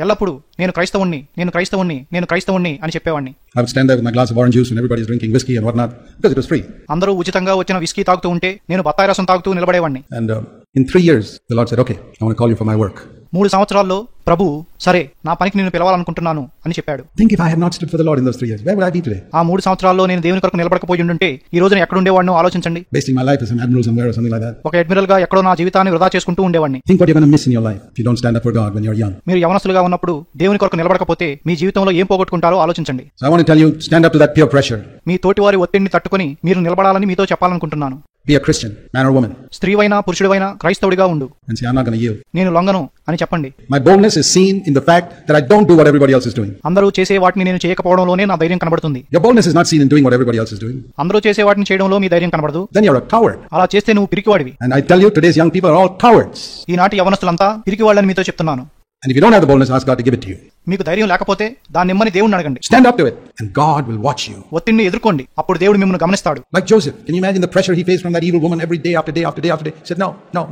ఎల్లప్పుడూ నేను క్రైస్తవుణ్ణి, నేను క్రైస్తవుణ్ణి, నేను క్రైస్తవుణ్ణి అని చెప్పేవాడిని. I would stand there with my glass of orange juice and everybody's drinking whiskey and whatnot because it was free. అందరూ ఉచితంగా వచ్చిన విస్కీ తాగుతూ ఉంటే నేను బత్తాయి రసం తాగుతూ నిలబడేవాడిని. And in 3 years, the Lord said, "Okay, I want to call you for my work." 3 సంవత్సరాల్లో ప్రభు సరే నా పనికి నిన్ను పిలవాలనుకుంటున్నాను అని చెప్పాడు. Think if I had not stood for the Lord in those 3 years, where would I be today? ఆ 3 సంవత్సరాల్లో నేను దేవుని కొరకు నిలబడకపోయి ఉంటే ఈ రోజు నేను ఎక్కడ ఉండేవాడినో ఆలోచించండి. Wasting my life as an admiral somewhere or something like that. ఒక అడ్మిరల్ గా ఎక్కడో నా జీవితాన్ని వృధా చేసుకుంటూ ఉండేవాడిని. Think what you're going to miss in your life if you don't stand up for God when you're young. మీరు యవనస్తులుగా ఉన్నప్పుడు దేవుని కొరకు నిలబడకపోతే మీ జీవితంలో ఏం పోగొట్టుకుంటారో ఆలోచించండి. So I want to tell you, stand up to that peer pressure. మీ తోటివారి ఒత్తిడిని తట్టుకొని మీరు నిలబడాలని మీతో చెప్పాలనుకుంటున్నాను. Be a Christian, man or woman. స్త్రీవైనా పురుషుడివైనా క్రైస్తవుడిగా ఉండు. And say, I'm not going to yield. నేను లొంగను అని చెప్పండి. My boldness is seen in the fact that I don't do what everybody else is doing. అందరూ చేసే వాటిని నేను చేయకపోవడంలోనే నా ధైర్యం కనబడుతుంది. Your boldness is not seen in doing what everybody else is doing. అందరూ చేసే వాటిని చేయడంలో మీ ధైర్యం కనబడదు. Then you're a coward. అలా చేస్తే నువ్వు పిరికివాడివి. And I tell you, today's young people are all cowards. ఈనాటి యవనస్తులంతా పిరికివాళ్ళని మీతో చెప్తున్నాను. And if you don't have the boldness, ask God to give it to you. మీకు ధైర్యం లేకపోతే దాన్ని ఇమ్మని దేవుడిని అడగండి. Stand up to it, and God will watch you. ఒత్తిడిని ఎదుర్కోండి, అప్పుడు దేవుడు మిమ్మల్ని గమనిస్తాడు. Like Joseph, can you imagine the pressure he faced from that evil woman every day after day after day after day? He said,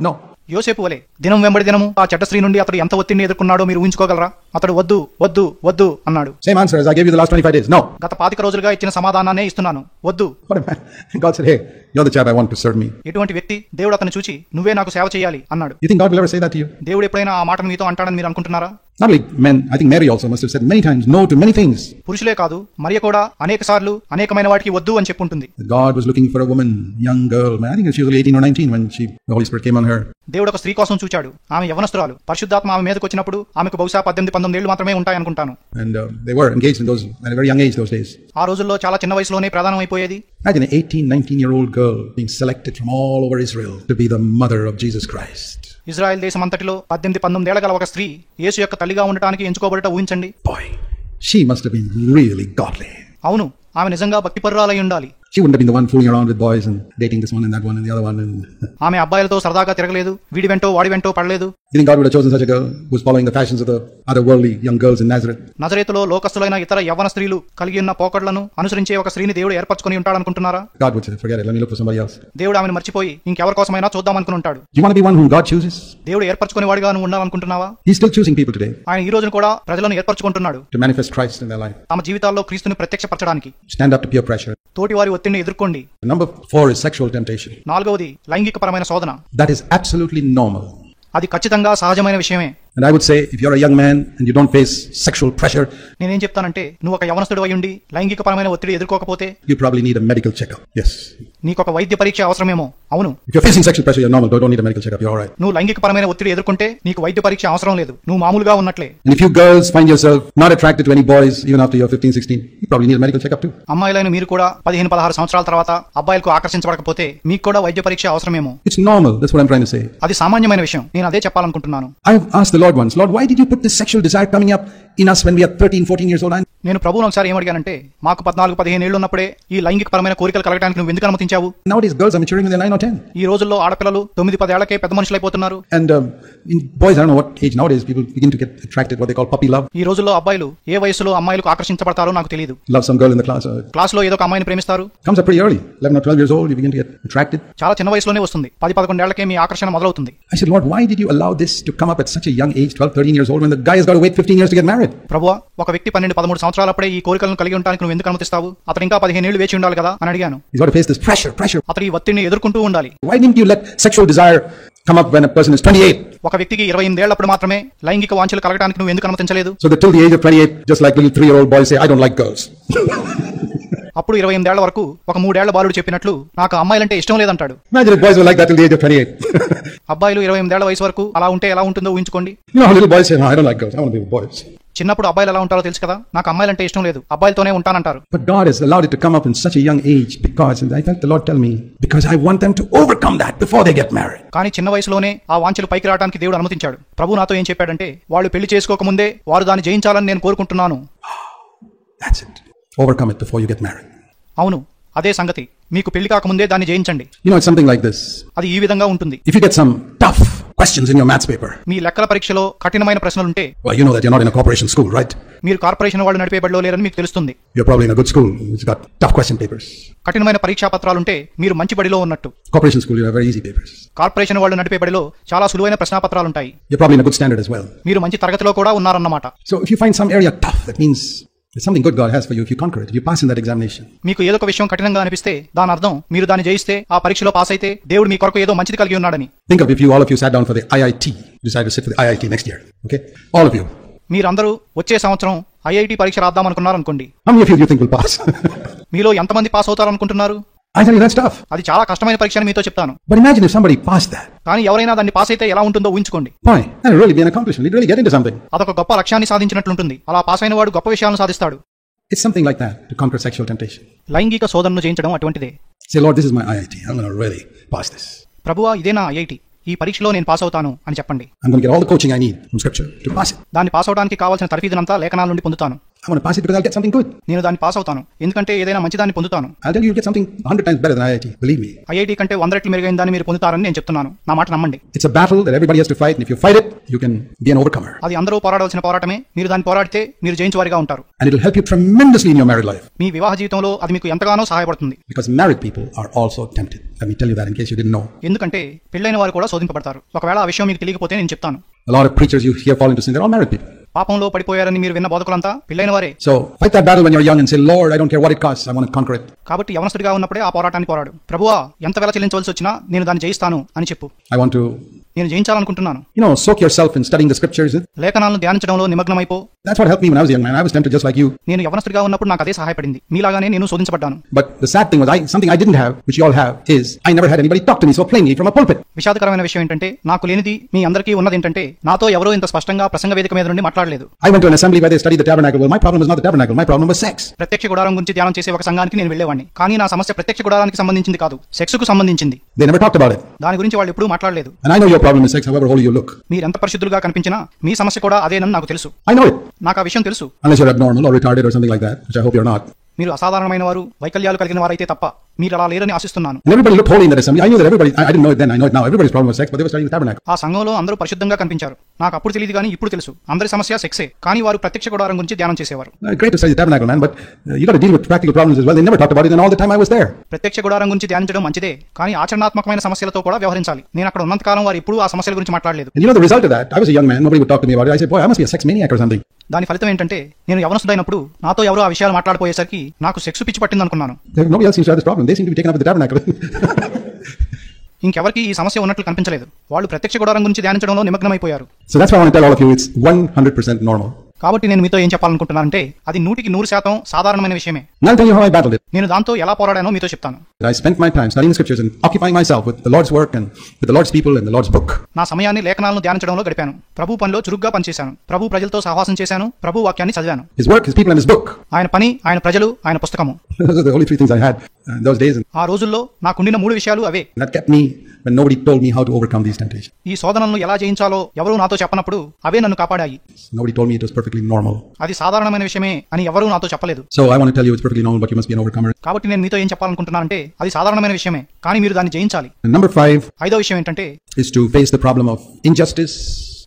no. యోసేపు వలె దినం వెంబడి దినము ఆ చెడ్డ స్త్రీ నుండి అతడు ఎంత ఒత్తిడిని ఎదుర్కొన్నాడో మీరు ఊహించుకోగలరా? అతడు వద్దు అన్నాడు. Same answer as I gave you the last 25 days. No. గత 25 రోజులుగా ఇచ్చిన సమాధానాన్నే ఇస్తున్నాను. వద్దు. What a man. God said, hey, you're the chap I want to serve me. ఎటువంటి వ్యక్తి దేవుడు అతను చూచి నువ్వే నాకు సేవ చేయాలి అన్నాడు. You think God will ever say that to you? దేవుడు ఎప్పుడైనా ఆ మాటను మీతో అంటాడని మీరు అనుకుంటున్నారా? Not only men, I think Mary also must have said many times no to many things. పురుషులే కాదు, మరియ కూడా అనేక సార్లు అనేకమైన వాటికి వద్దు అని చెప్పుంటుంది. God was looking for a woman, young girl. I think she was 18 or 19 when the Holy Spirit came on her. దేవుడు ఒక స్త్రీ కోసం చూచాడు. ఆమె యవనస్తురాలు. పరిశుద్ధాత్మ ఆమె మీదకి వచ్చినప్పుడు ఆమెకు బహుశా 18-19 ఏళ్లు మాత్రమే ఉంటాయి అనుకుంటాను. And they were engaged in those at a very young age those days. ఆ రోజుల్లో చాలా చిన్న వయసులోనే ప్రదానం అయిపోయేది. Imagine an 18-19-year-old girl being selected from all over Israel to be the mother of Jesus Christ. Israel దేశమంతటిలో 18-19 ఏళ్ల గల ఒక స్త్రీ యేసు యొక్క తల్లిగా ఉండటానికి ఎంచుకోబడట ఊహించండి. Boy, she must have been really godly. అవును, ఆమె నిజంగా భక్తిపరురాలై ఉండాలి. She wouldn't have been the one fooling around with boys and dating this one and that one and the other one. ఆమె అబ్బాయిలతో సరదాగా తిరగలేదు, వీడి వెంటో వాడి వెంటో పడలేదు. You think God would have chosen such a girl who's following the fashions of the other worldly young girls in Nazareth? నజరేతులో లోకస్తులైన ఇతర యవ్వన స్త్రీలు కలిగి ఉన్న పోకడలను అనుసరించే ఒక స్త్రీని దేవుడు ఏర్పరచుకొని ఉంటాడనుకుంటున్నారా? God would say, forget it, let me look for somebody else. దేవుడు ఆమెను మర్చిపోయి ఇంకెవరి కోసమైనా చూద్దాం అనుకుని ఉంటాడు. You want to be one whom God chooses? దేవుడు ఏర్పరచుకుని వాడిగా నువ్వు ఉండాలనుకుంటున్నావా? He's still choosing people today. ఆయన ఈ రోజున కూడా ప్రజలను ఏర్పరచుకుంటున్నాడు. To manifest Christ in their life. తమ జీవితాల్లో క్రీస్తుని ప్రత్యక్షపరచడానికి. Stand up to peer pressure. తోటి వారి ఒత్తిడిని ఎదుర్కోండి. Number 4 is sexual temptation. 4వది లైంగికపరమైన శోధన. That is absolutely normal. అది ఖచ్చితంగా సహజమైన విషయమే. And I would say, if you're a young man and you don't face sexual pressure, నేనేం చెప్తానంటే నువ్వు ఒక యవనస్తుడు అయి ఉండి లైంగికపరమైన ఒత్తిడి ఎదుర్కోకపోతే you probably need a medical checkup. Yes. నీకు ఒక వైద్య పరీక్ష అవసరమేమో. అవును. If you're facing sexual pressure, you're normal. Don't need a medical checkup. You're all right. నువ్వు లైంగికపరమైన ఒత్తిడి ఎదుర్కొంటే నీకు వైద్య పరీక్ష అవసరం లేదు. నువ్వు మామూలుగా ఉన్నట్లే. And if you girls find yourself not attracted to any boys even after you're 15, 16, you probably need a medical checkup too. అమ్మాయిలైన మీరు కూడా 15-16 సంవత్సరాల తర్వాత అబ్బాయిలకు ఆకర్షించబడకపోతే మీకు కూడా వైద్య పరీక్ష అవసరమేమో. It's normal. That's what I'm trying to say. అది సామాన్యమైన విషయం. నేను అదే చెప్పాలనుకుంటున్నాను. I've asked the Lord once, Lord, why did you put this sexual desire coming up in us when we are 13, 14 years old? నేను ప్రభువును ఒకసారి ఏమడిగానంటే మాకు 14-15 ఏళ్లు ఉన్నప్పుడే ఈ లైంగికపరమైన కోరికలు కలగడానికి నువ్వు ఎందుకు అనుమతించావు? Nowadays girls are maturing when they're 9 or 10. ఈ రోజుల్లో ఆడపిల్లలు 9-10 ఏళ్లకే పెద్ద మనుషులైపోతున్నారు. And in boys, I don't know what age nowadays people begin to get attracted, what they call puppy love. ఈ రోజుల్లో అబ్బాయిలు ఏ వయసులో అమ్మాయిలకు ఆకర్షించబడతారో నాకు తెలియదు. Love some girl in the class. క్లాస్లో ఏదో ఒక అమ్మాయిని ప్రేమిస్తారు. Comes up pretty early. 11 or 12 years old, you begin to get attracted. చాలా చిన్న వయసులోనే వస్తుంది. 10-11 ఏళ్లకే మీ ఆకర్షణ మొదలవుతుంది. I said, Lord, why did you allow this to come up at such a young age, 12, 13 years old, when the guy has got to wait 15 years to get married? ప్రభువా, ఒక వ్యక్తి 12-13 సంవత్సరాలప్పుడే ఈ కోరికలను కలిగి ఉండడానికి నువ్వు ఎందుకు అనుమతిస్తావు? అతను ఇంకా 15 ఏళ్లు వేచి ఉండాలి కదా అని అడిగాను. He's got to face this pressure. అతను ఈ ఒత్తిడిని ఎదుర్కొంటూ ఉండాలి. Why didn't you let sexual desire come up when a person is 28? ఒక వ్యక్తికి 28 ఏళ్లప్పుడు మాత్రమే లైంగిక వాంఛలు కలగడానికి నువ్వు ఎందుకు అనుమతించలేదు? So that till the age of 28, just like little 3-year-old boys say, I don't like girls. అప్పుడు 28 ఏళ్ల వరకు ఒక 3 ఏళ్ల బాలుడు చెప్పినట్లు నాకు అమ్మాయిలంటే ఇష్టం లేదంటాడు. Imagine if boys were like that till the age of 28. అబ్బాయిలు 28 ఏళ్ల వయసు వరకు అలా ఉంటే ఎలా ఉంటుందో ఊహించుకోండి. You know how little boys say, no, I don't like girls. I want to be with boys. చిన్నప్పుడు అబ్బాయిలు ఎలా ఉంటారో తెలుసు కదా. నాకు అమ్మాయిలంటే ఇష్టం లేదు, అబ్బాయిలతోనే ఉంటానంటారు. But God has allowed it to come up in such a young age because, and I felt the Lord tell me, because I want them to overcome that before they get married. కానీ చిన్న వయసులోనే ఆ వాంఛలు పైకి రావడానికి దేవుడు అనుమతించాడు. ప్రభు నాతో ఏం చెప్పాడంటే వాళ్ళు పెళ్లి చేసుకోకముందే వారు దాన్ని జయించాలని నేను కోరుకుంటున్నాను. That's it. Overcome it before you get married. అవును, అదే సంగతి. మీకు పెళ్లి కాకముందే దాన్ని జయించండి. You know, it's something like this. అది ఈ విధంగా ఉంటుంది. If you get some tough questions in your maths paper, మీ లెక్కల పరీక్షలో కఠినమైన ప్రశ్నలుంటే, well, you know that you're not in a corporation school, right? మీరు కార్పొరేషన్ వాళ్ళు నడిపే బడిలో లేరని మీకు తెలుస్తుంది. You're probably in a good school. It's got tough question papers. కఠినమైన పరీక్షా పత్రాలుంటే మీరు మంచి బడిలో ఉన్నట్టు. Corporation school, you have very easy papers. Corporation వాళ్ళు నడిపే బడిలో చాలా సులువైన ప్రశ్నాపత్రాలు ఉంటాయి. You're probably in a good standard as well. మీరు మంచి తరగతిలో కూడా ఉన్నారన్నమాట. So if you find some area tough, that means There's something good God has for you if you conquer it, if you pass in that examination. మీకు ఏదో ఒక విషయం కఠినంగా అనిపిస్తే దాని అర్థం మీరు దాన్ని జయిస్తే, ఆ పరీక్షలో పాస్ అయితే దేవుడు మీ కొరకు ఏదో మంచిది కలిగి ఉన్నాడని. Think of if all of you sat down for the IIT, decided to sit for the IIT next year. Okay? All of you. మీరందరూ వచ్చే సంవత్సరం ఐఐటి పరీక్ష రాద్దాం అనుకున్నారు అనుకోండి. How many of you think will pass? మీలో ఎంతమంది pass అవుతారు అనుకుంటున్నారు? I tell you that's tough. అది చాలా కష్టమైన పరీక్ష అని మీతో చెప్తాను. But imagine if somebody passed that. కానీ ఎవరైనా దాన్ని పాస్ అయితే ఎలా ఉంటుందో ఊహించుకోండి. Boy, that would really be an accomplishment. You'd really get into something. అదొక గొప్ప లక్ష్యాన్ని సాధించినట్లుంటుంది. అలా పాస్ అయిన వాడు గొప్ప విషయాలను సాధిస్తాడు. It's something like that to conquer sexual temptation. లైంగిక శోధనను జయించడం అటువంటిదే. Say, Lord, this is my IIT. I'm going to really pass this. ప్రభువా, ఇదే నా ఐఐటి. ఈ పరీక్షలో నేను పాస్ అవుతాను అని చెప్పండి. I'm going to get all the coaching I need from Scripture to pass it. దాన్ని పాస్ అవడానికి కావాల్సిన తర్ఫీదునంతా లేఖనాల నుండి పొందుతాను. I want to pass it because I'll get something good. నేను దాన్ని పాస్ అవుతాను ఎందుకంటే ఏదైనా మంచిదాన్ని పొందుతాను. I'll tell you, you'll get something 100 times better than IIT. Believe me. IIT కంటే 100 రెట్లు మెరుగైన దాన్ని మీరు పొందుతారని నేను చెప్తున్నాను. నా మాట నమ్మండి. It's a battle that everybody has to fight, and if you fight it, you can be an overcomer. అది అందరూ పోరాడాల్సిన పోరాటమే. మీరు దాన్ని పోరాడితే మీరు జయించువారిగా ఉంటారు. And it'll help you tremendously in your married life. మీ వివాహ జీవితంలో అది మీకు ఎంతగానో సహాయపడుతుంది. Because married people are also tempted. Let me tell you that in case you didn't know. ఎందుకంటే పెళ్ళైన వారు కూడా శోధింపబడతారు. ఒకవేళ ఆ విషయం మీకు తెలియకపోతే నేను చెప్తాను. A lot of preachers you hear fall into sin, they're all married people. పాపంలో పడిపోయారని మీరు విన్న బోధకులంతా పెళ్ళైన వారే. So fight that battle when you're young and say, Lord, I don't care what it costs, I want to conquer it. కాబట్టి యవనస్తుడిగా ఉన్నప్పుడే ఆ పోరాటాన్ని పోరాడు. ప్రభువా, ఎంత వెల చెల్లించవలసి వచ్చినా నేను దాన్ని జయిస్తాను అని చెప్పు. I want to, నేను జయించాలనుకుంటున్నాను. soak yourself in studying the scriptures. లేఖనాలను ధ్యానించడంలో నిమగ్నమైపో. That's what helped me when I was a young man. I was tempted just like you. నేను యవనస్తుడిగా ఉన్నప్పుడు నాకు అదే సహాయపడింది. మీలాగానే నేను శోధించబడ్డాను. But the sad thing was, something I didn't have, which you all have, is I never had anybody talk to me so plainly from a pulpit. విషాదకరమైన విషయం ఏంటంటే, నాకు లేనిది మీ అందరికీ ఉన్నది ఏంటంటే, నాతో ఎవరో ఇంత స్పష్టంగా ప్రసంగ వేదిక మీద నుండి మాట్లాడలేదు. I went to an assembly where they studied the tabernacle. Well, my problem was not the tabernacle. My problem was sex. ప్రత్యక్ష గుడారం గురించి ధ్యానం చేసే ఒక సంఘానికి నేను వెళ్ళేవాడిని. కానీ నా సమస్య ప్రత్యక్ష గుడారానికి సంబంధించింది కాదు, సెక్స్ కు సంబంధించింది. They never talked about it. దాని గురించి వాళ్ళు ఎప్పుడూ మాట్లాడలేదు. And I know your problem is sex, however holy you look. మీరెంత పరిశుద్ధులుగా కనిపించినా మీ సమస్య కూడా అదేనని నాకు తెలుసు. I know it. నాకు ఆ విషయం తెలుసు. Unless you're abnormal or retarded or something like that, which I hope you're not. మీరు అసాధారణమైన వారు, వైకల్యాలు కలిగిన వారైతే తప్ప మీరు అలా లేరని ఆశిస్తున్నాను. And everybody looked holy in that assembly. I knew that everybody, I didn't know it then, I know it now. Everybody's problem was sex, but they were studying the tabernacle. ఆ సంఘంలో అందరూ పరిశుద్ధంగా కనిపించారు. నాకు అప్పుడు తెలియదు కానీ ఇప్పుడు తెలుసు. అందరి సమస్య సెక్సే, కానీ వారు ప్రత్యక్ష గుడారం గురించి ధ్యానం చేసేవారు. Great to study the tabernacle, man, but you got to deal with practical problems as well. They never talked about it, and all the time I was there. ప్రత్యక్ష గుడారం గురించి ధ్యానించడం మంచిదే, కానీ ఆచరణాత్మకమైన సమస్యలతో కూడా వ్యవహరించాలి. నేను అక్కడ ఉన్నంత కాలం వారు ఎప్పుడూ ఆ సమస్యల గురించి మాట్లాడలేదు. And the result of that, I was a young man, nobody would talk to me about it. I said, boy, I must be a sex maniac or something. దాని ఫలితం ఏంటంటే, నేను యవనస్తుడైనప్పుడు నాతో ఎవరో ఆ విషయాలు మాట్లాడిపోయేసరికి నాకు సెక్స్ పిచ్చి పట్టింది అనుకున్నాను. Nobody else seems to have this problem. They seem to be taken up with the tabernacle. ఇంకెవరికి ఈ సమస్య ఉన్నట్లు కనిపించలేదు. వాళ్ళు ప్రత్యక్ష గుడారం గురించి ధ్యానించడంలో నిమగ్నమైపోయారు. So that's why I want to tell all of you, it's 100% normal. కాబట్టి నేను మీతో ఏం చెప్పాలనుకుంటున్నానంటే, అది 100% సాధారణమైన విషయమే. I'll tell you how I battled it. నేను దాంతో ఎలా పోరాడానో మీతో చెప్తాను. I spent my time studying the scriptures and occupying myself with the Lord's work and with the Lord's people and the Lord's book. నా సమయాన్ని లేఖనాలను ధ్యానించడంలో గడిపాను. ప్రభు పనిలో చురుగ్గా పనిచేశాను. ప్రభు ప్రజలతో సహవాసం చేశాను. ప్రభు వాక్యాన్ని చదివాను. His work, His people and His book. ఆయన పని, ఆయన ప్రజలు, ఆయన పుస్తకము. Those are the only 3 things I had in those days. ఆ రోజుల్లో నాకుండిన 3 విషయాలు అవే. That kept me when nobody told me how to overcome these temptations. ఈ శోధనలను ఎలా జయించాలో ఎవరూ నాతో చెప్పనప్పుడు అవే నన్ను కాపాడాయి. Nobody told me it was perfectly normal. అది సాధారణమైన విషయమే అని ఎవరూ నాతో చెప్పలేదు. So I want to tell you it's perfectly normal, but you must be an overcomer. కాబట్టి నేను మీతో ఏం చెప్పాలనుకుంటున్నానంటే, అది సాధారణమైన విషయమే, కానీ మీరు దాన్ని జయించాలి. And number 5 ఐదో విషయం ఏంటంటే, is to face the problem of injustice.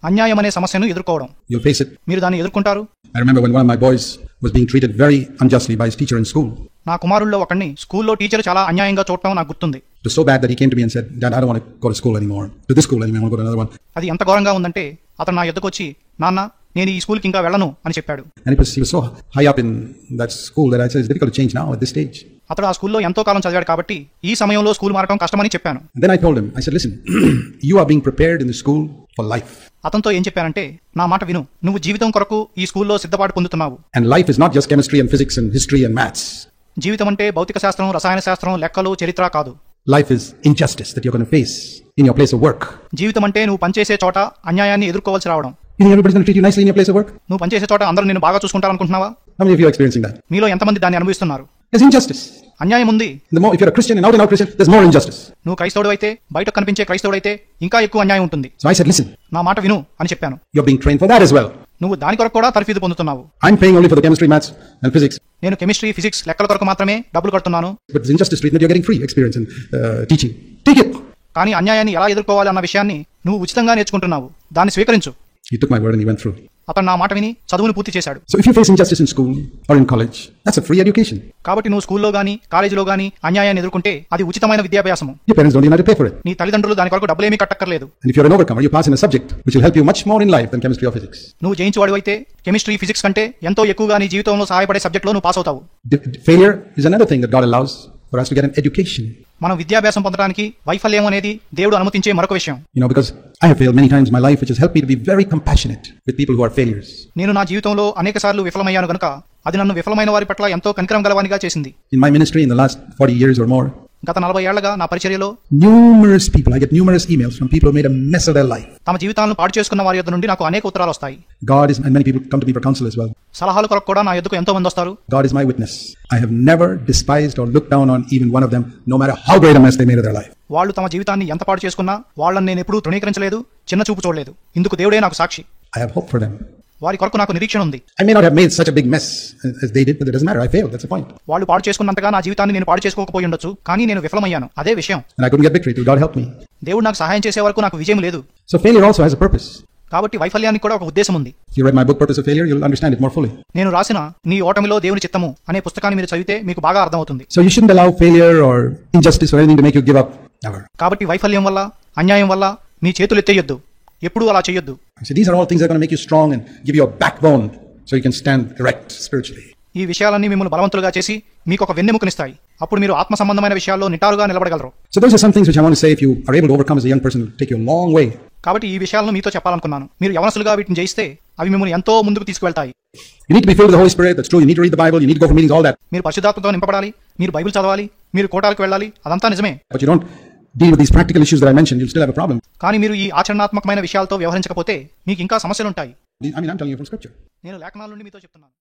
అన్యాయం అనే సమస్యను ఎదుర్కోవడం. You'll face it. మీరు దాన్ని ఎదుర్కొంటారు. I remember when one of my boys was being treated very unjustly by his teacher in school. నా కుమారుల్లో ఒకడిని స్కూల్లో టీచర్ చాలా అన్యాయంగా చూడటం నాకు గుర్తుంది. It was so bad that he came to me and said, Dad, I don't want to go to school anymore. To this school anymore, I want to go to another one. అది ఎంత ఘోరంగా ఉందంటే, అతను నా ఎద్దుకు వచ్చి, నాన్న, నేను ఈ స్కూల్కి ఇంకా వెళ్ళను అని చెప్పాడు. And he was so high up in that school that I said, it's difficult to change now at this stage. అతడు ఆ స్కూల్లో ఎంతో కాలం చదివాడు కాబట్టి ఈ సమయంలో స్కూల్ మారడం కష్టమని చెప్పాను. And then I told him, I said, listen, you are being prepared in the school for life. అతనితో ఏం చెప్పానంటే, నా మాట విను, నువ్వు జీవితం కొరకు ఈ స్కూల్లో సిద్ధపాటు పొందుతున్నావు. And life is not just chemistry and physics and history and maths. జీవితం అంటే భౌతిక శాస్త్రం, రసాయన శాస్త్రం, లెక్కలు, చరిత్ర కాదు. Life is injustice that you're going to face in your place of work. జీవితం అంటే నువ్వు పనిచేసే చోట అన్యాయాన్ని ఎదుర్కోవాల్సి రావడం. You think everybody's going to treat you nicely in your place of work? నువ్వు పనిచేసే చోట అందరూ నిన్ను బాగా చూసుకుంటారనుకుంటున్నావా? How many of you are experiencing that? మీలో ఎంతమంది దాన్ని అనుభవిస్తున్నారు? There's injustice. అన్యాయం ఉంది. If you're a Christian and out and out Christian, there's more injustice. నువ్వు క్రైస్తవుడు అయితే, బయట కనిపించే క్రైస్తవుడు అయితే ఇంకా ఎక్కువ అన్యాయం ఉంటుంది. So I said, listen. నా మాట విను అని చెప్పాను. You're being trained for that as well. నువ్వు దాని కొరకు కూడా తర్ఫీదు పొందుతున్నావు. I'm paying only for the chemistry, maths and physics. నేను కెమిస్ట్రీ, ఫిజిక్స్, లెక్కల కొరకు మాత్రమే డబ్బులు కడుతున్నాను. But it's injustice treatment, you're getting free experience in teaching. Take it. కానీ అన్యాయాన్ని ఎలా ఎదుర్కోవాలి అన్న విషయాన్ని నువ్వు ఉచితంగా నేర్చుకుంటున్నావు. దాన్ని స్వీకరించు. He took my word and he went through. అతను నా మాట విని చదువును పూర్తి చేశాడు. So if you face injustice in school or in college, that's a free education. కాబట్టి నువ్వు స్కూల్లో గానీ కాలేజీలో గానీ అన్యాయాన్ని ఎదుర్కొంటే అది ఉచితమైన విద్యాభ్యాసము. Your parents don't even have to pay for it. నీ తల్లిదండ్రులు దాని కొరకు డబ్బులేమీ కట్టక్కర్లేదు. And if you're an overcomer, you pass in a subject which will help you much more in life than chemistry or physics. నువ్వు జయించేవాడివైతే chemistry physics కంటే ఎంతో ఎక్కువగా నీ జీవితంలో సహాయపడే సబ్జెక్టులో నువ్వు పాస్ అవుతావు. Failure is another thing that God allows for us to get an education. మనం విద్యాభ్యాసం పొందడానికి వైఫల్యం అనేది దేవుడు అనుమతించే మరొక విషయం. Because I have failed many times in my life, which has helped me to be very compassionate with people who are failures. నేను నా జీవితంలో అనేకసార్లు విఫలమయ్యాను గనుక అది నన్ను విఫలమైన వారి పట్ల ఎంతో కనికరం గలవానిగా చేసింది. In my ministry in the last 40 years or more, గత 40 ఏళ్లుగా నా పరిచర్యలో numerous people, I get numerous emails from people who made a mess of their life. తమ జీవితాలను పాడు చేసుకున్న వారి యొద్ద నుండి నాకు అనేక ఉత్తరాలు వస్తాయి. And many people come to me for counsel as well. సలహాల కొరకు కూడా నా యొద్దకు ఎంతో మంది వస్తారు. God is my witness. I have never despised or looked down on even one of them, no matter how great a mess they made of their life. వాళ్ళు తమ జీవితాన్ని ఎంత పాడు చేసుకున్నా వాళ్ళని నేను ఎప్పుడూ తృణీకరించలేదు, చిన్న చూపు చూడలేదు. ఇందుకు దేవుడే నాకు సాక్షి. I have hope for them. వారి కొరకు నాకు నిరీక్షణ ఉంది. I may not have made such a big mess as they did, but it doesn't matter. I failed. That's the point. వాళ్ళు పాడు చేసుకున్నంతగా నా జీవితాన్ని నేను పాడు చేసుకోకపోయి ఉండొచ్చు, కానీ నేను విఫలమయ్యాను. అదే విషయం. And I couldn't get victory till God helped me. దేవుడు నాకు సహాయం చేసే వరకు నాకు విజయం లేదు. So failure also has a purpose. కాబట్టి వైఫల్యానికి కూడా ఒక ఉద్దేశం ఉంది. If you read my book Purpose of Failure, you'll understand it more fully. నేను రాసిన నీ ఓటమిలో దేవుని చిత్తము అనే పుస్తకాన్ని మీరు చదివితే మీకు బాగా అర్థమవుతుంది. So you shouldn't allow failure or injustice or anything to make you give up. Never. కాబట్టి వైఫల్యం వల్ల అన్యాయం వల్ల మీ చేతులు ఎత్తేయొద్దు. ఎప్పుడూ అలా చేయొద్దు. So these are all things that are going to make you strong and give you a backbone so you can stand erect spiritually. ఈ విషయాలన్నీ మిమ్మల్ని బలవంతులుగా చేసి మీకు ఒక వెన్నెముకనిస్తాయి. అప్పుడు మీరు ఆత్మ సంబంధమైన విషయాల్లో నిటారుగా నిలబడగలరు. So those are some things which I want to say. If you are able to overcome as a young person, it will take you a long way. కాబట్టి ఈ విషయాలను మీతో చెప్పాలనుకున్నాను. మీరు యవనస్తులుగా వీటిని జయిస్తే అవి మిమ్మల్ని ఎంతో ముందుకు తీసుకువెళ్తాయి. You need to be filled with the Holy Spirit. That's true. You need to read the Bible. You need to go for meetings. All that. మీరు పరిశుద్ధాత్మతో నింపబడాలి. మీరు బైబిల్ చదవాలి. మీరు కోటాలకు వెళ్ళాలి. అదంతా నిజమే. But you don't deal with these practical issues that I mentioned, you'll still have a problem. కానీ మీరు ఈ ఆచరణాత్మకమైన విషయాలతో వ్యవహరించకపోతే మీకు ఇంకా సమస్యలు ఉంటాయి. I'm telling you from Scripture. నేను లేఖనాల నుండి మీతో చెప్తున్నాను.